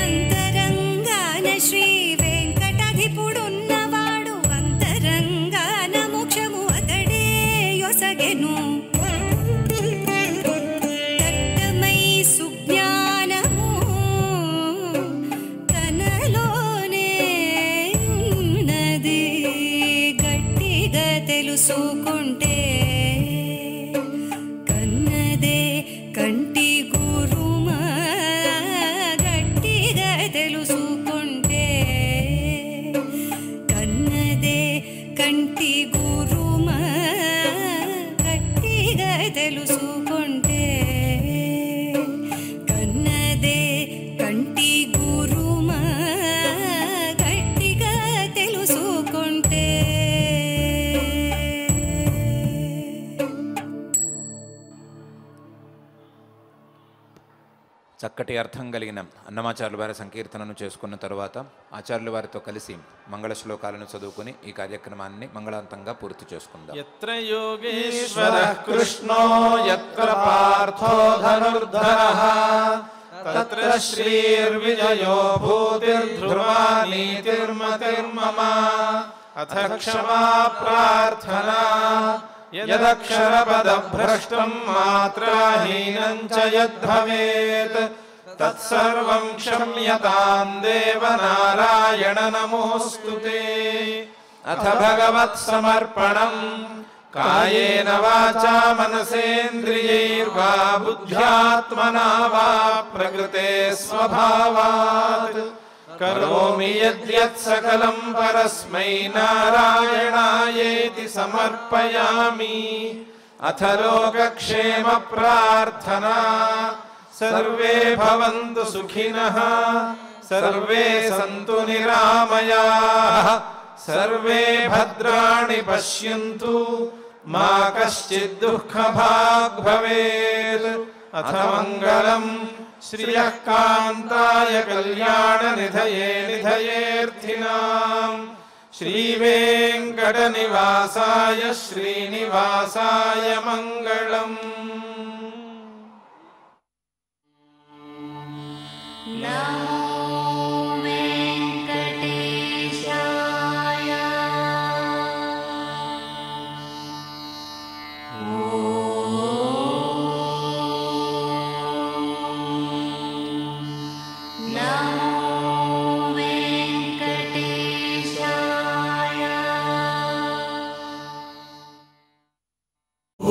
అంతరంగాన శ్రీ వెంకటాధిపుడున్నవాడు అంతరంగాన మోక్షము అతడే యొసగెను దట్టమై సుజ్ఞానము తనలోనే ఉన్నది గట్టిగా తెలుసుకుంటే కన్నదే కంటి గురుమా గట్టిగా తెలుసుకుంటే కన్నదే కంటి గురుమా గట్టిగా తెలుసుకుంటే కన్నదే కంటి గురుమా గట్టిగా తెలుసుకుంటే చక్కటి అర్థం కలిగిన అన్నమాచార్యుల వారి సంకీర్తనను చేసుకున్న తరువాత ఆచార్యుల వారితో కలిసి మంగళ శ్లోకాలను చదువుకుని ఈ కార్యక్రమాన్ని మంగళాంతంగా పూర్తి చేసుకుందాం. యత్ర యోగేశ్వరః కృష్ణో యత్ర పార్థో ధనుర్ధరః తత్ర శ్రీర్విజయో భూతిర్ధ్రువా నీతిర్మతిర్మమ అథ క్షమా ప్రార్థనా యదక్షరపదభ్రష్టం మాత్రాహీనం చ యద్భవేత్ తత్సర్వం క్షమ్యతాం దేవ నారాయణ నమోస్తుతే. అథ భగవత్ సమర్పణం కాయేన వాచా మనసేంద్రియైర్వా బుద్ధ్యాత్మనా వా ప్రకృతే స్వభావాత్ కరోమి యద్యత్ సకలం పరస్మై నారాయణాయేతి సమర్పయామి. అథ లోకక్షేమ ప్రార్థనా సర్వే భవంతు సుఖినః సర్వే సంతు నిరామయాః సర్వే భద్రాణి పశ్యంతు మా కశ్చిద్ దుఃఖభాగ్ భవేత్. అథ మంగళం శ్రియః కాంతాయ కళ్యాణ నిధయే నిధయేర్థినాం శ్రీవేంకటనివాసాయ శ్రీనివాసాయ మంగళం. ఓ